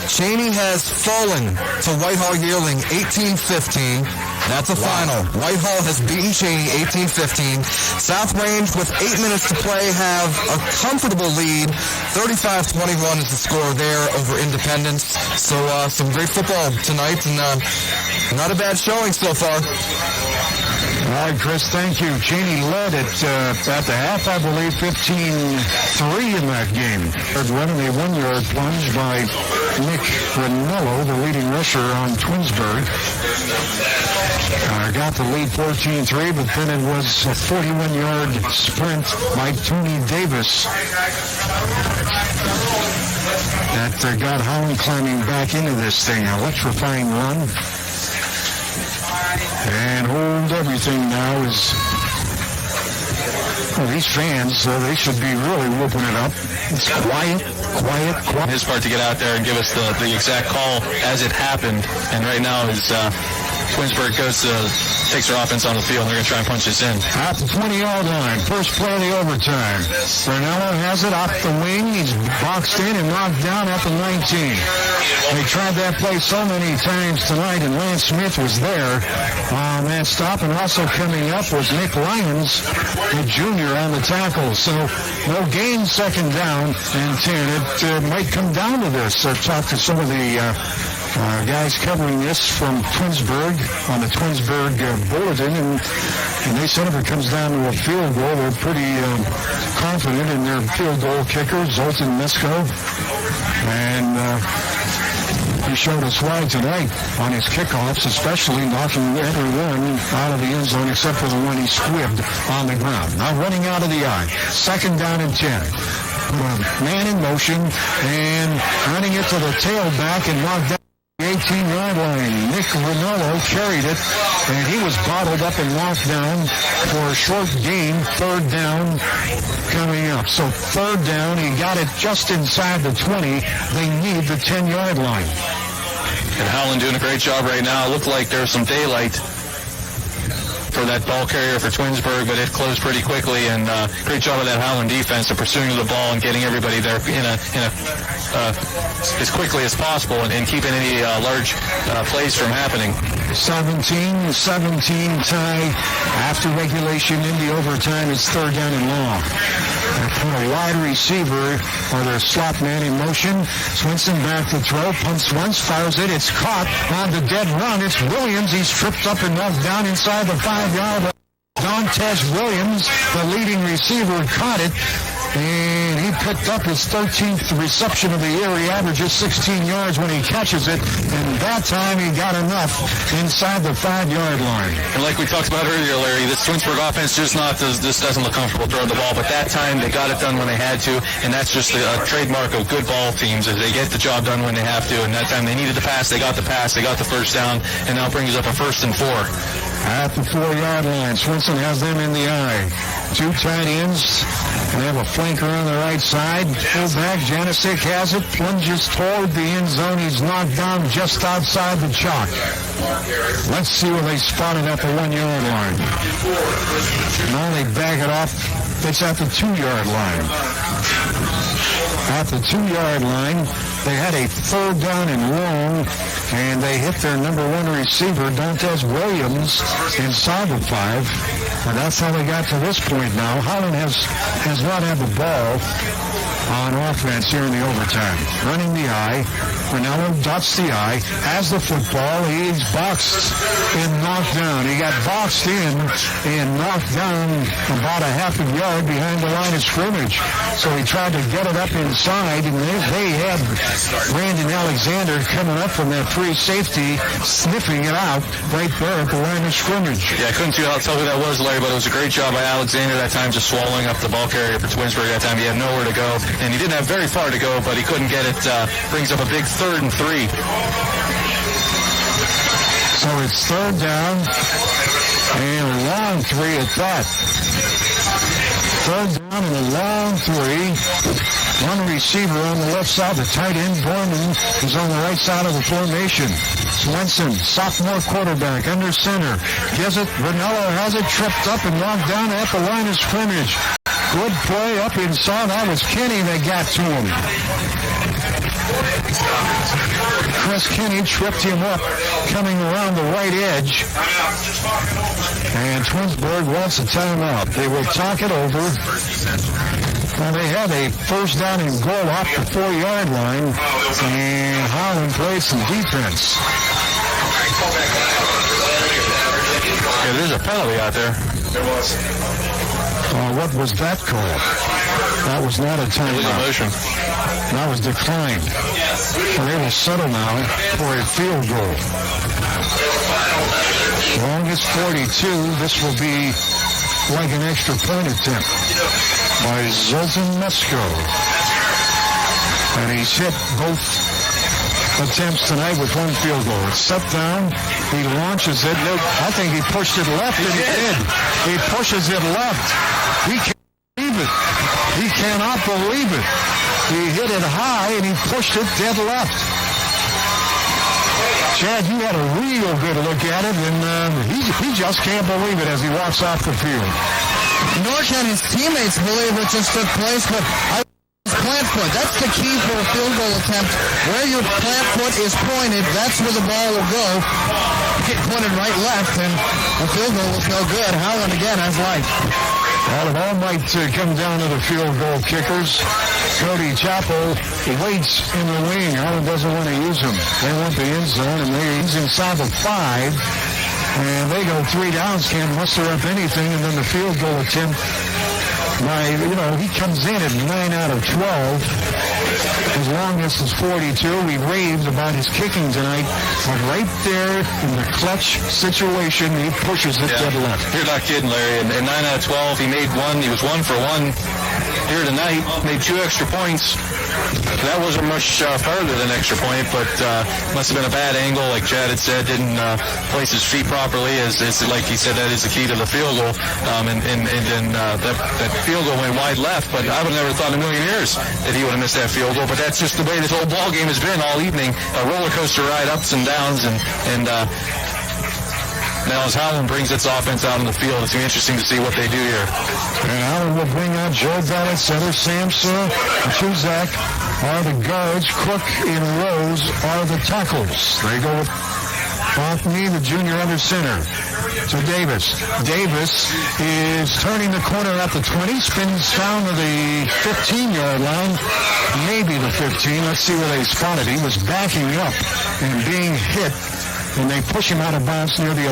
Speaker 13: Cheney has fallen to Whitehall Yearling 18-15. That's a final. Whitehall has beaten Cheney 18-15. South Range with 8 minutes to play have a comfortable lead. 35-21 is the score there over Independence. So some great football tonight, and not a bad showing so far.
Speaker 5: All right, Chris, thank you. Cheney led it at the half, I believe, 15-3 in that game. Third running a 1-yard plunge by Nick Ranello, the leading rusher on Twinsburg. Got the lead 14-3, but then it was a 41-yard sprint by Tony Davis that got Howland climbing back into this thing. Electrifying run. And hold everything now is, well, these fans, they should be really whooping it up. It's quiet.
Speaker 1: His part to get out there and give us the exact call as it happened. And right now is Twinsburg takes their offense on the field. They're going to try and punch this in.
Speaker 5: At the 20-yard line, first play of the overtime. Ranello has it off the wing. He's boxed in and knocked down at the 19. They tried that play so many times tonight, and Lance Smith was there on that stop. And also coming up was Nick Lyons, the junior, on the tackle. So no gain, 2nd down and 10. It might come down to this. Talk to some of the guys covering this from Twinsburg on the Twinsburg bulletin, and they said if it comes down to a field goal, they're pretty confident in their field goal kicker, Zoltan Misko. And he showed us why tonight on his kickoffs, especially knocking every one out of the end zone except for the one he squibbed on the ground. Now running out of the eye. 2nd down and 10. Man in motion and running it to the tailback and knocked down. 18-yard line. Nick Rinaldo carried it, and he was bottled up and knocked down for a short gain. Third down coming up. So third down, he got it just inside the 20. They need the 10-yard line.
Speaker 1: And Howland doing a great job right now. It looked like there's some daylight for that ball carrier for Twinsburg, but it closed pretty quickly, and great job of that Howland defense of pursuing the ball and getting everybody there as quickly as possible and keeping any large plays from happening.
Speaker 5: 17-17 tie after regulation in the overtime. It's third down and long. They put a wide receiver or their slot man in motion. Swinson back to throw, pumps once, fires it. It's caught on the dead run. It's Williams. He's tripped up and knocked down inside the 5-yard line. Dantes Williams, the leading receiver, caught it. And he picked up his 13th reception of the year. He averages 16 yards when he catches it. And that time he got enough inside the 5-yard line.
Speaker 1: And like we talked about earlier, Larry, this Twinsburg offense just doesn't look comfortable throwing the ball. But that time they got it done when they had to. And that's just a trademark of good ball teams, is they get the job done when they have to. And that time they needed the pass. They got the pass. They got the first down. And now brings up a 1st and 4.
Speaker 5: At the 4-yard line, Swinson has them in the eye. Two tight ends. And they have a flanker on the right side. Fullback Janisic has it. Plunges toward the end zone. He's knocked down just outside the chalk. Let's see where they spotted at the 1-yard line. Now they back it off. It's at the 2-yard line. At the 2-yard line, they had a third down and long, and they hit their number 1 receiver, Dantes Williams, inside the 5. And that's how they got to this point now. Howland has not had the ball on offense here in the overtime. Running the eye. Rinaldo dots the eye. Has the football. He's boxed and knocked down. He got boxed in and knocked down about a half a yard behind the line of scrimmage. So he tried to get it up inside, and they had Brandon Alexander coming up from that free safety, sniffing it out right there at the line of scrimmage.
Speaker 1: Yeah, I couldn't tell who that was, Larry, but it was a great job by Alexander that time, just swallowing up the ball carrier for Twinsburg that time. He had nowhere to go, and he didn't have very far to go, but he couldn't get it. Brings up a big 3rd and 3.
Speaker 5: So it's third down and a long 3 at that. Third down and a long 3. One receiver on the left side, the tight end, Borman, is on the right side of the formation. Swenson, sophomore quarterback, under center. Gives it, Ranello has it tripped up and knocked down at the line of scrimmage. Good play up inside. That was Kenny that got to him. Chris Kenny tripped him up coming around the right edge. And Twinsburg wants a timeout. They will talk it over. Well, they had a first down and goal off the 4-yard line. And Howland played some defense.
Speaker 1: Yeah, there's a penalty out there.
Speaker 4: There was.
Speaker 5: What was that call? That was not a timeout. That was declined. And they will settle now for a field goal. Longest 42. This will be like an extra point attempt by Zoltan Mesko. And he's hit both attempts tonight with one field goal. It's set down. He launches it. I think he pushed it left, and he did. He pushes it left. He can't believe it. He cannot believe it. He hit it high, and he pushed it dead left. Chad, you had a real good look at it, and he just can't believe it as he walks off the field.
Speaker 7: Nor can his teammates believe it just took place, but plant foot. That's the key for a field goal attempt. Where your plant foot is pointed, that's where the ball will go. It pointed right left, and the field goal was no good. Howland again has life.
Speaker 5: Well, it all might come down to the field goal kickers. Cody Chappell waits in the wing. Howland doesn't want to use him. They want the end zone, and he's inside the 5. And they go 3 downs, can't muster up anything, and then the field goal attempt he comes in at 9 out of 12. His longest is 42. We raved about his kicking tonight, but right there in the clutch situation, he pushes it dead left.
Speaker 1: You're not kidding, Larry. In 9 out of 12, he made one. He was 1 for 1 here tonight. Made 2 extra points. That wasn't much further than extra point, but must have been a bad angle, like Chad had said. Didn't place his feet properly, as like he said, that is the key to the field goal. And then that field goal went wide left, but I would have never thought in a million years that he would have missed that field goal. But that's just the way this whole ball game has been all evening. A roller coaster ride, ups and downs, and now as Howland brings its offense out on the field, it's going to be interesting to see what they do here.
Speaker 5: And Howland will bring out Joe Bennett, center Samsa, and Chuzak are the guards. Cook and Rose are the tackles. They go with Botany, the junior under center. To Davis. Davis is turning the corner at the 20, spins down to the 15-yard line, maybe the 15. Let's see where they spotted. He was backing up and being hit, and they push him out of bounds near the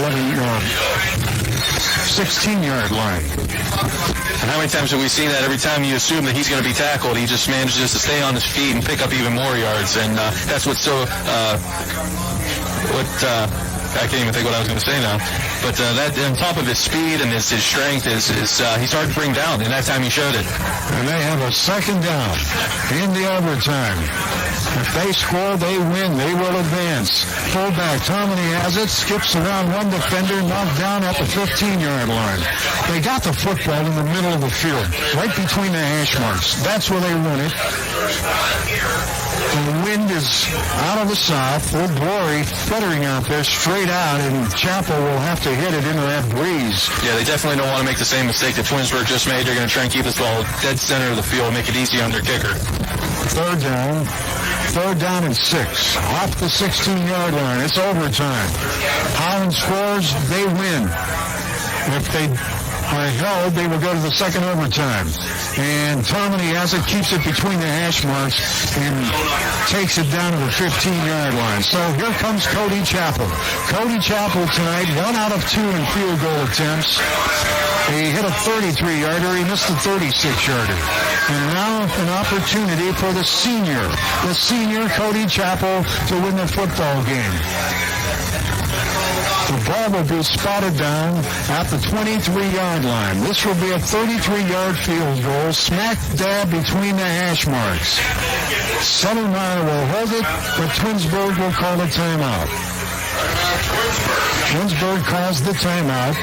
Speaker 5: 16-yard line.
Speaker 1: And how many times have we seen that? Every time you assume that he's going to be tackled, he just manages to stay on his feet and pick up even more yards. And that's what's so... I can't even think what I was going to say now. But that, on top of his speed and his strength, is he's hard to bring down, and that time he showed it.
Speaker 5: And they have a second down in the overtime. If they score, they win. They will advance. Fullback Tomini has it, skips around one defender, knocked down at the 15-yard line. They got the football in the middle of the field, right between the hash marks. That's where they won it. The wind is out of the south. Old Glory fluttering out there straight out, and Chapel will have to hit it into that breeze.
Speaker 1: Yeah, they definitely don't want to make the same mistake that Twinsburg just made. They're going to try and keep this ball dead center of the field, make it easy on their kicker.
Speaker 5: Third down and 6. Off the 16-yard line. It's overtime. Howland scores, they win. If they are held, they will go to the second overtime. And Tomini has it, keeps it between the hash marks, and takes it down to the 15-yard line. So here comes Cody Chapel. Cody Chapel tonight, 1 out of 2 in field goal attempts. He hit a 33-yarder. He missed a 36-yarder. And now an opportunity for the senior Cody Chapel to win the football game. The ball will be spotted down at the 23-yard line. This will be a 33-yard field goal, smack dab between the hash marks. Sutherland will hold it, but Twinsburg will call a timeout. Twinsburg calls the timeout.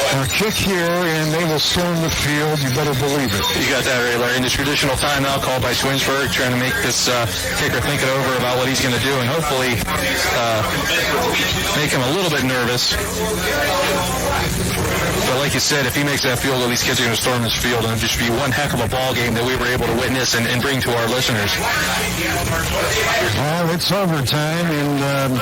Speaker 5: A kick here, and they will storm the field. You better believe it.
Speaker 1: You got that right, Larry. In this traditional timeout called by Twinsburg, trying to make this kicker think it over about what he's going to do, and hopefully make him a little bit nervous. But like you said, if he makes that field goal, these kids are going to storm this field, and it'll just be one heck of a ball game that we were able to witness and bring to our listeners.
Speaker 5: Well, it's overtime, and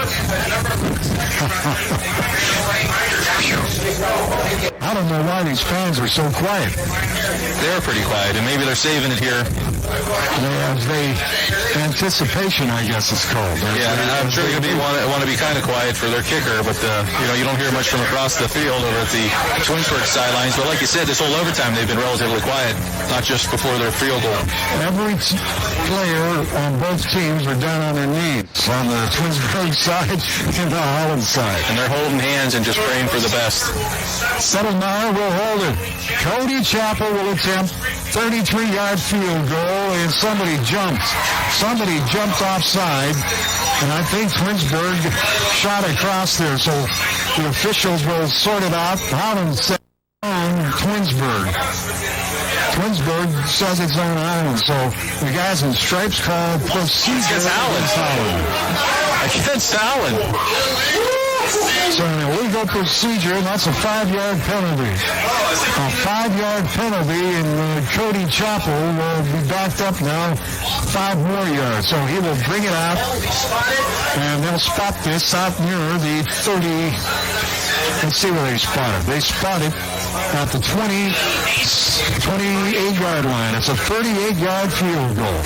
Speaker 5: I don't know why these fans are so quiet.
Speaker 1: They're pretty quiet, and maybe they're saving it here.
Speaker 5: Anticipation, I guess it's called.
Speaker 1: Yeah, I'm sure they want to be kind of quiet for their kicker, but you don't hear much from across the field over at the Twinsburg sidelines. But like you said, this whole overtime they've been relatively quiet, not just before their field goal.
Speaker 5: Every player on both teams are down on their knees on the Twinsburg side and the Howland side.
Speaker 1: And they're holding hands and just praying for the best.
Speaker 5: Settlemyer will hold it. Cody Chapel will attempt 33-yard field goal, and somebody jumped offside, and I think Twinsburg shot across there, so the officials will sort it out. Howland said on Twinsburg. Twinsburg says it's on Howland, so the guys in stripes call procedure
Speaker 1: against Howland.
Speaker 5: So an illegal procedure, and that's a 5-yard penalty. A 5-yard penalty, and Cody Chapel will be backed up now 5 more yards. So he will bring it out, and they'll spot this out near the 30. Let's see where they spot it. They spot it at the 28-yard line. It's a 38-yard field goal.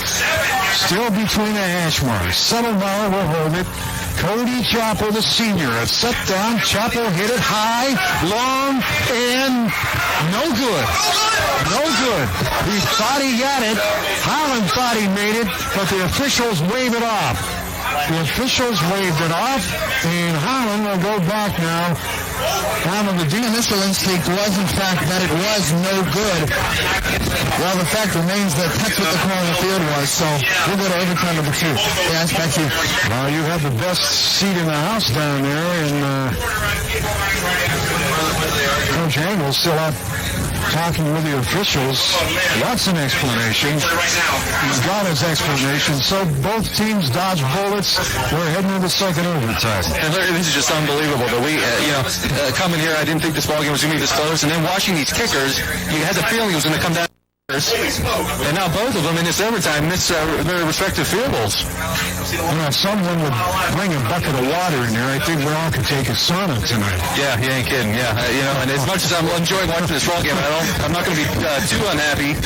Speaker 5: Still between the hash marks. Settlemyer will hold it. Cody Chapel, the senior, a set down. Chapel hit it high, long, and no good. No good. He thought he got it. Howland thought he made it, but the officials waved it off. The officials waved it off, and Howland will go back now
Speaker 7: The initial instinct was, in fact, that it was no good. Well, the fact remains that that's what the call on the field was, so we'll go to overtime number 2. Yes, back to you.
Speaker 5: Well, you have the best seat in the house down there, and Coach Engel's still out talking with the officials. Wants an explanation. He's got his explanation. So both teams dodged bullets. We're heading into the second overtime.
Speaker 1: And Larry, this is just unbelievable. That we, coming here, I didn't think this ballgame was going to be this close. And then watching these kickers, you had the feeling it was going to come down. And now both of them in this overtime miss their respective field goals.
Speaker 5: If someone would bring a bucket of water in there, I think we all could take a sauna tonight.
Speaker 1: Yeah, you ain't kidding. Yeah, and as much as I'm enjoying watching this ball game, I'm not going to be too unhappy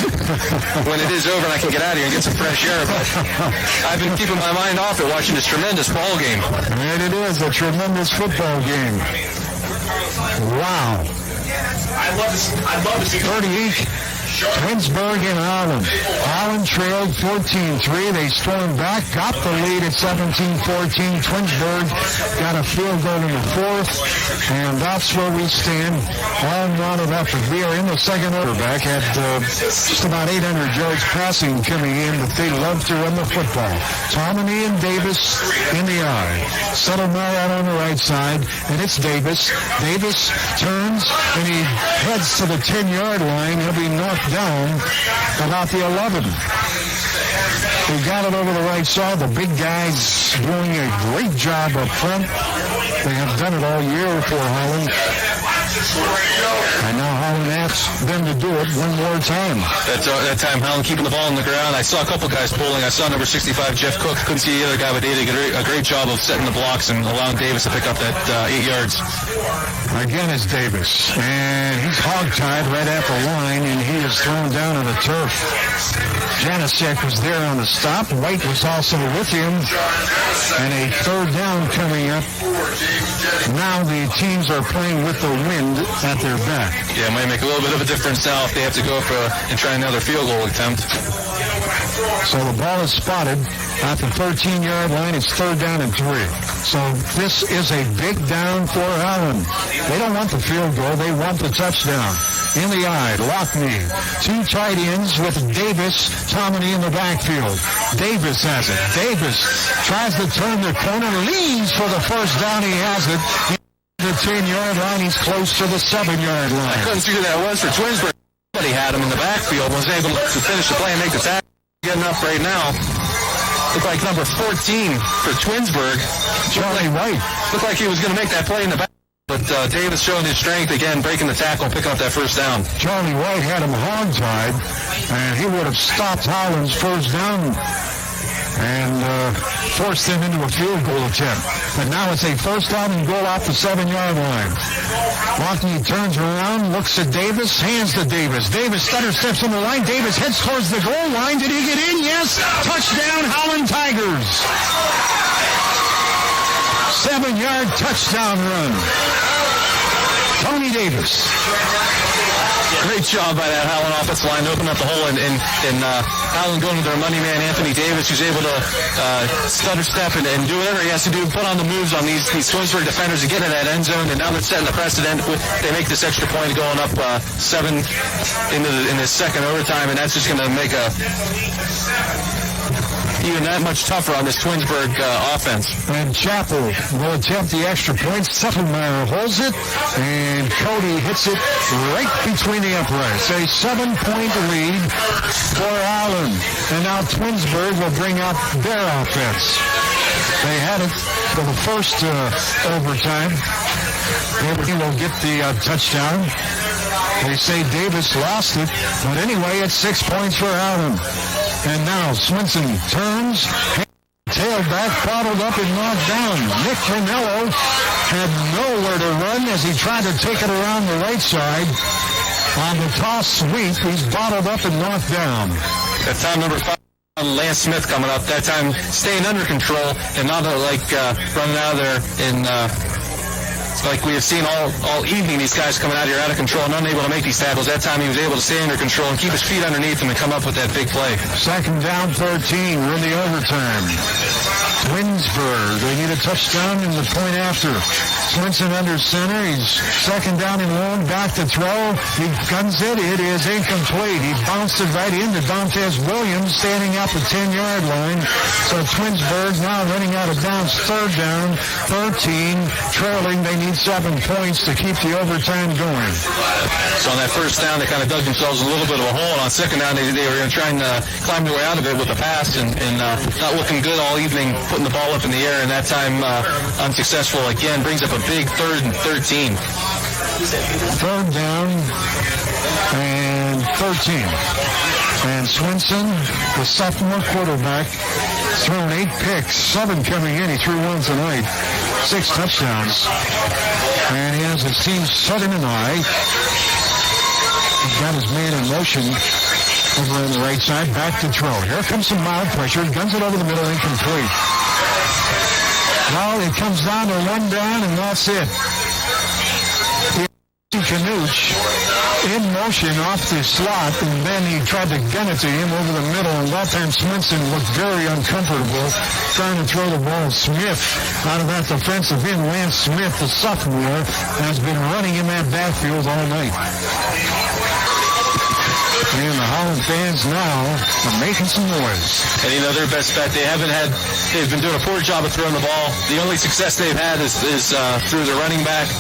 Speaker 1: when it is over and I can get out of here and get some fresh air. But I've been keeping my mind off it watching this tremendous ball game.
Speaker 5: And it is a tremendous football game. Wow.
Speaker 11: I love to see
Speaker 5: 38. Twinsburg and Howland. Howland trailed 14-3. They stormed back, got the lead at 17-14. Twinsburg got a field goal in the fourth, and that's where we stand. All knotted up. We are in the second quarterback at just about 800 yards passing coming in, but they love to run the football. Tomini and Davis in the eye. Settle now out on the right side, and it's Davis. Davis turns, and he heads to the 10-yard line. He'll be knocked down about the 11. They got it over the right side. The big guys doing a great job up front. They have done it all year for Howland. And now Howland asks them to do it one more time.
Speaker 1: That time Howland keeping the ball on the ground. I saw a couple guys pulling. I saw number 65, Jeff Cook. Couldn't see the other guy, but they did a great job of setting the blocks and allowing Davis to pick up that 8 yards.
Speaker 5: Again, it's Davis. And he's hog-tied right at the line, and he is thrown down on the turf. Janasek was there on the stop. White was also with him. And a third down coming up. Now the teams are playing with the wind at their back.
Speaker 1: Yeah, it might make a little bit of a difference now if they have to go for and try another field goal attempt.
Speaker 5: So the ball is spotted at the 13-yard line. It's third down and 3. So this is a big down for Howland. They don't want the field goal. They want the touchdown. In the eye, Lockney. 2 tight ends with Davis, Tomini in the backfield. Davis has it. Davis tries to turn the corner, leans for the first down. He has it. The 10-yard line, he's close to the 7-yard line.
Speaker 1: I couldn't see who that was for Twinsburg. Somebody had him in the backfield, was able to finish the play and make the tackle. Getting up right now. Looked like number 14 for Twinsburg.
Speaker 5: Charlie White.
Speaker 1: Looked like he was going to make that play in the back. But Davis showing his strength again, breaking the tackle, picking up that first down.
Speaker 5: Charlie White had him hog-tied, and he would have stopped Howland's first down and forced them into a field goal attempt. But now it's a first down and goal off the 7-yard line. Lockney turns around, looks at Davis, hands to Davis. Davis stutter steps on the line. Davis heads towards the goal line. Did he get in? Yes. Touchdown, Howland Tigers. 7-yard touchdown run. Tony Davis.
Speaker 1: Great job by that Howland offensive line to open up the hole, and Howland going to their money man, Anthony Davis, who's able to stutter step and do whatever he has to do, put on the moves on these Twinsburg defenders to get in that end zone, and now they're setting the precedent. They make this extra point going up 7 in this second overtime, and that's just going to make even that much tougher on this Twinsburg offense.
Speaker 5: And Chappell will attempt the extra point. Supplemeyer holds it, and Cody hits it right between the uprights. A 7-point lead for Howland. And now Twinsburg will bring out their offense. They had it for the first overtime. He will get the touchdown. They say Davis lost it, but anyway, it's 6 points for Howland. And now Swinson turns, tailback, bottled up and knocked down. Nick Ranello had nowhere to run as he tried to take it around the right side. On the toss sweep, he's bottled up and knocked down.
Speaker 1: That time number 5, Lance Smith coming up. That time staying under control and not running out of there in... like we have seen all evening, these guys coming out here out of control and unable to make these tackles. That time he was able to stay under control and keep his feet underneath him and come up with that big play.
Speaker 5: Second down, 13. We're in the overtime. Twins Twinsburg. They need a touchdown in the point after. Swinson under center. He's second down and long. Back to throw. He guns it. It is incomplete. He bounced it right into Dantes Williams standing at the 10-yard line. So Twinsburg now running out of bounds. Third down, 13. Trailing. They need 7 points to keep the overtime going.
Speaker 1: So on that first down, they kind of dug themselves a little bit of a hole. On second down, they were going to try and climb their way out of it with a pass and not looking good all evening, putting the ball up in the air, and that time unsuccessful again. Brings up a big 3rd and 13.
Speaker 5: Third down and 13. And Swinson, the sophomore quarterback, thrown 8 picks, 7 coming in. He threw 1 tonight. 6 touchdowns. And he has his team set in an eye. He's got his man in motion over on the right side. Back to throw. Here comes some mild pressure. Guns it over the middle, incomplete. Well, it comes down to 1 down, and that's it. Canuch in motion off the slot, and then he tried to gun it to him over the middle, and that time Swinson looked very uncomfortable trying to throw the ball. Smith out of that defensive end. Lance Smith, the sophomore, has been running in that backfield all night. And the Howland fans now are making some noise.
Speaker 1: And their best bet, they've been doing a poor job of throwing the ball. The only success they've had is through the running back.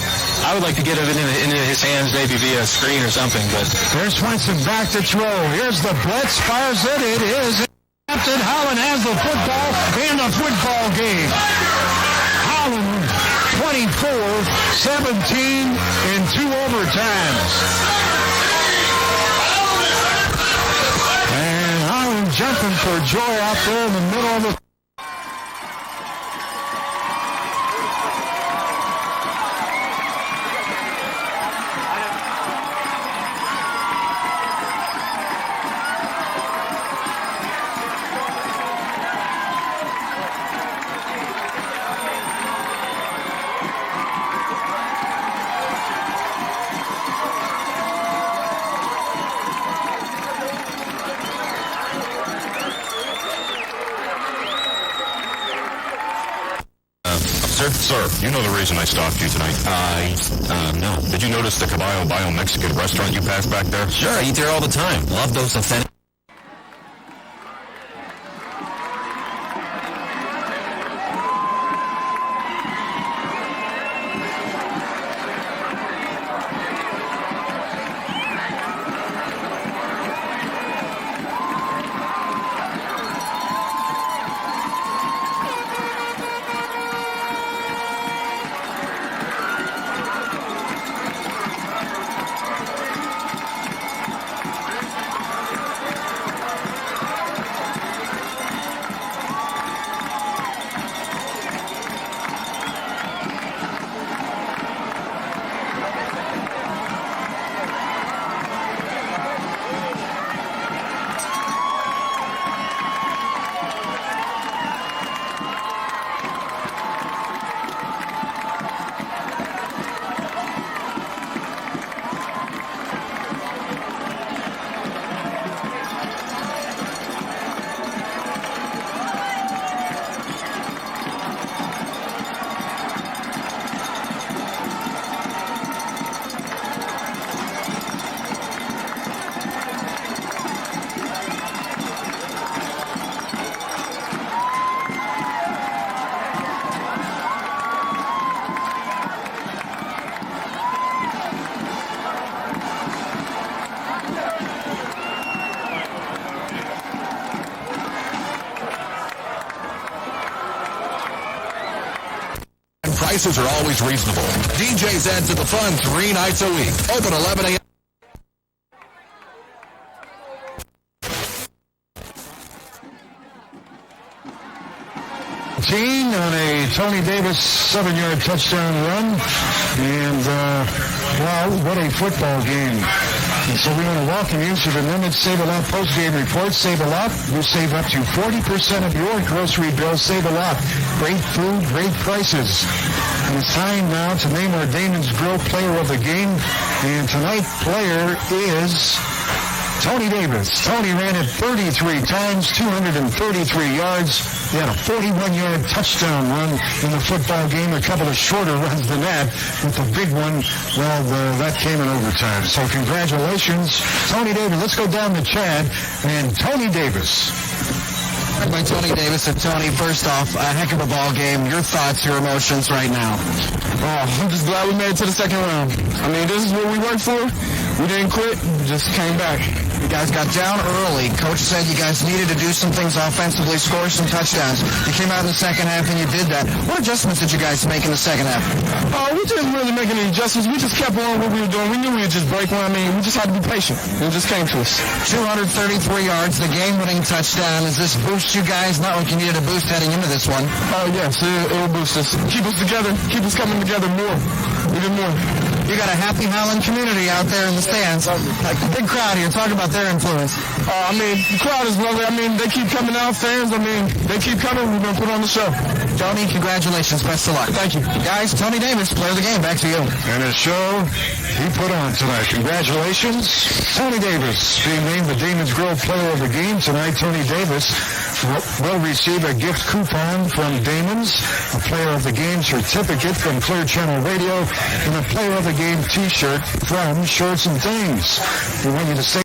Speaker 1: I would like to get it into his hands, maybe via a screen or something. But
Speaker 5: there's Swenson back to throw. Here's the blitz, fires it. It is intercepted. Howland has the football in the football game. Howland 24, 17 in 2 overtimes. And Howland jumping for joy out there in the middle of the
Speaker 11: Sir, you know the reason I stopped you tonight.
Speaker 8: No.
Speaker 11: Did you notice the Caballo Bio Mexican restaurant you passed back there?
Speaker 8: Sure, I eat there all the time. Love those authentic.
Speaker 11: Prices are always reasonable. DJs add to the fun 3 nights a week. Open 11 a.m.
Speaker 5: On a Tony Davis 7-yard touchdown run. And, wow, what a football game. And so we want to welcome you to the Limited Save a Lot post-game report. Save a Lot. You save up to 40% of your grocery bill. Save a Lot. Great food, great prices. And it's time now to name our Damon's Grill player of the game. And tonight's player is Tony Davis. Tony ran it 33 times, 233 yards, He had a 41-yard touchdown run in the football game, a couple of shorter runs than that, with the big one, well, that came in overtime. So congratulations, Tony Davis. Let's go down to Chad and Tony Davis.
Speaker 7: By Tony Davis. And Tony, first off, a heck of a ball game. Your thoughts, your emotions right now?
Speaker 14: Oh, I'm just glad we made it to the second round. I mean, this is what we worked for. We didn't quit. We just came back.
Speaker 7: You guys got down early. Coach said you guys needed to do some things offensively, score some touchdowns. You came out in the second half and you did that. What adjustments did you guys make in the second half?
Speaker 14: We didn't really make any adjustments. We just kept on what we were doing. We knew we would just break one. I mean, we just had to be patient. It just came to us.
Speaker 7: 233 yards, the game-winning touchdown. Does this boost you guys? Not like you needed a boost heading into this one.
Speaker 14: Oh, yes. It will boost us. Keep us together. Keep us coming together more. Even more.
Speaker 7: You got a happy Howland community out there in the stands. Like a big crowd here. Talk about their influence.
Speaker 14: I mean, the crowd is lovely. I mean, they keep coming out, fans. I mean, they keep coming. We're going to put on the show.
Speaker 7: Tony, congratulations. Best of luck.
Speaker 14: Thank you.
Speaker 7: Guys, Tony Davis, player of the game. Back to you.
Speaker 5: And a show he put on tonight. Congratulations, Tony Davis, being named the Damon's Grove Player of the Game tonight. Tony Davis will receive a gift coupon from Damon's, a Player of the Game certificate from Clear Channel Radio, and a Player of the Game T-shirt from Shorts and Things. We want you to say.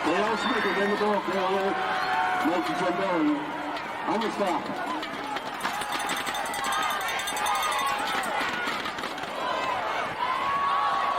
Speaker 15: They all speak of them, they all make you go, I'm going to stop.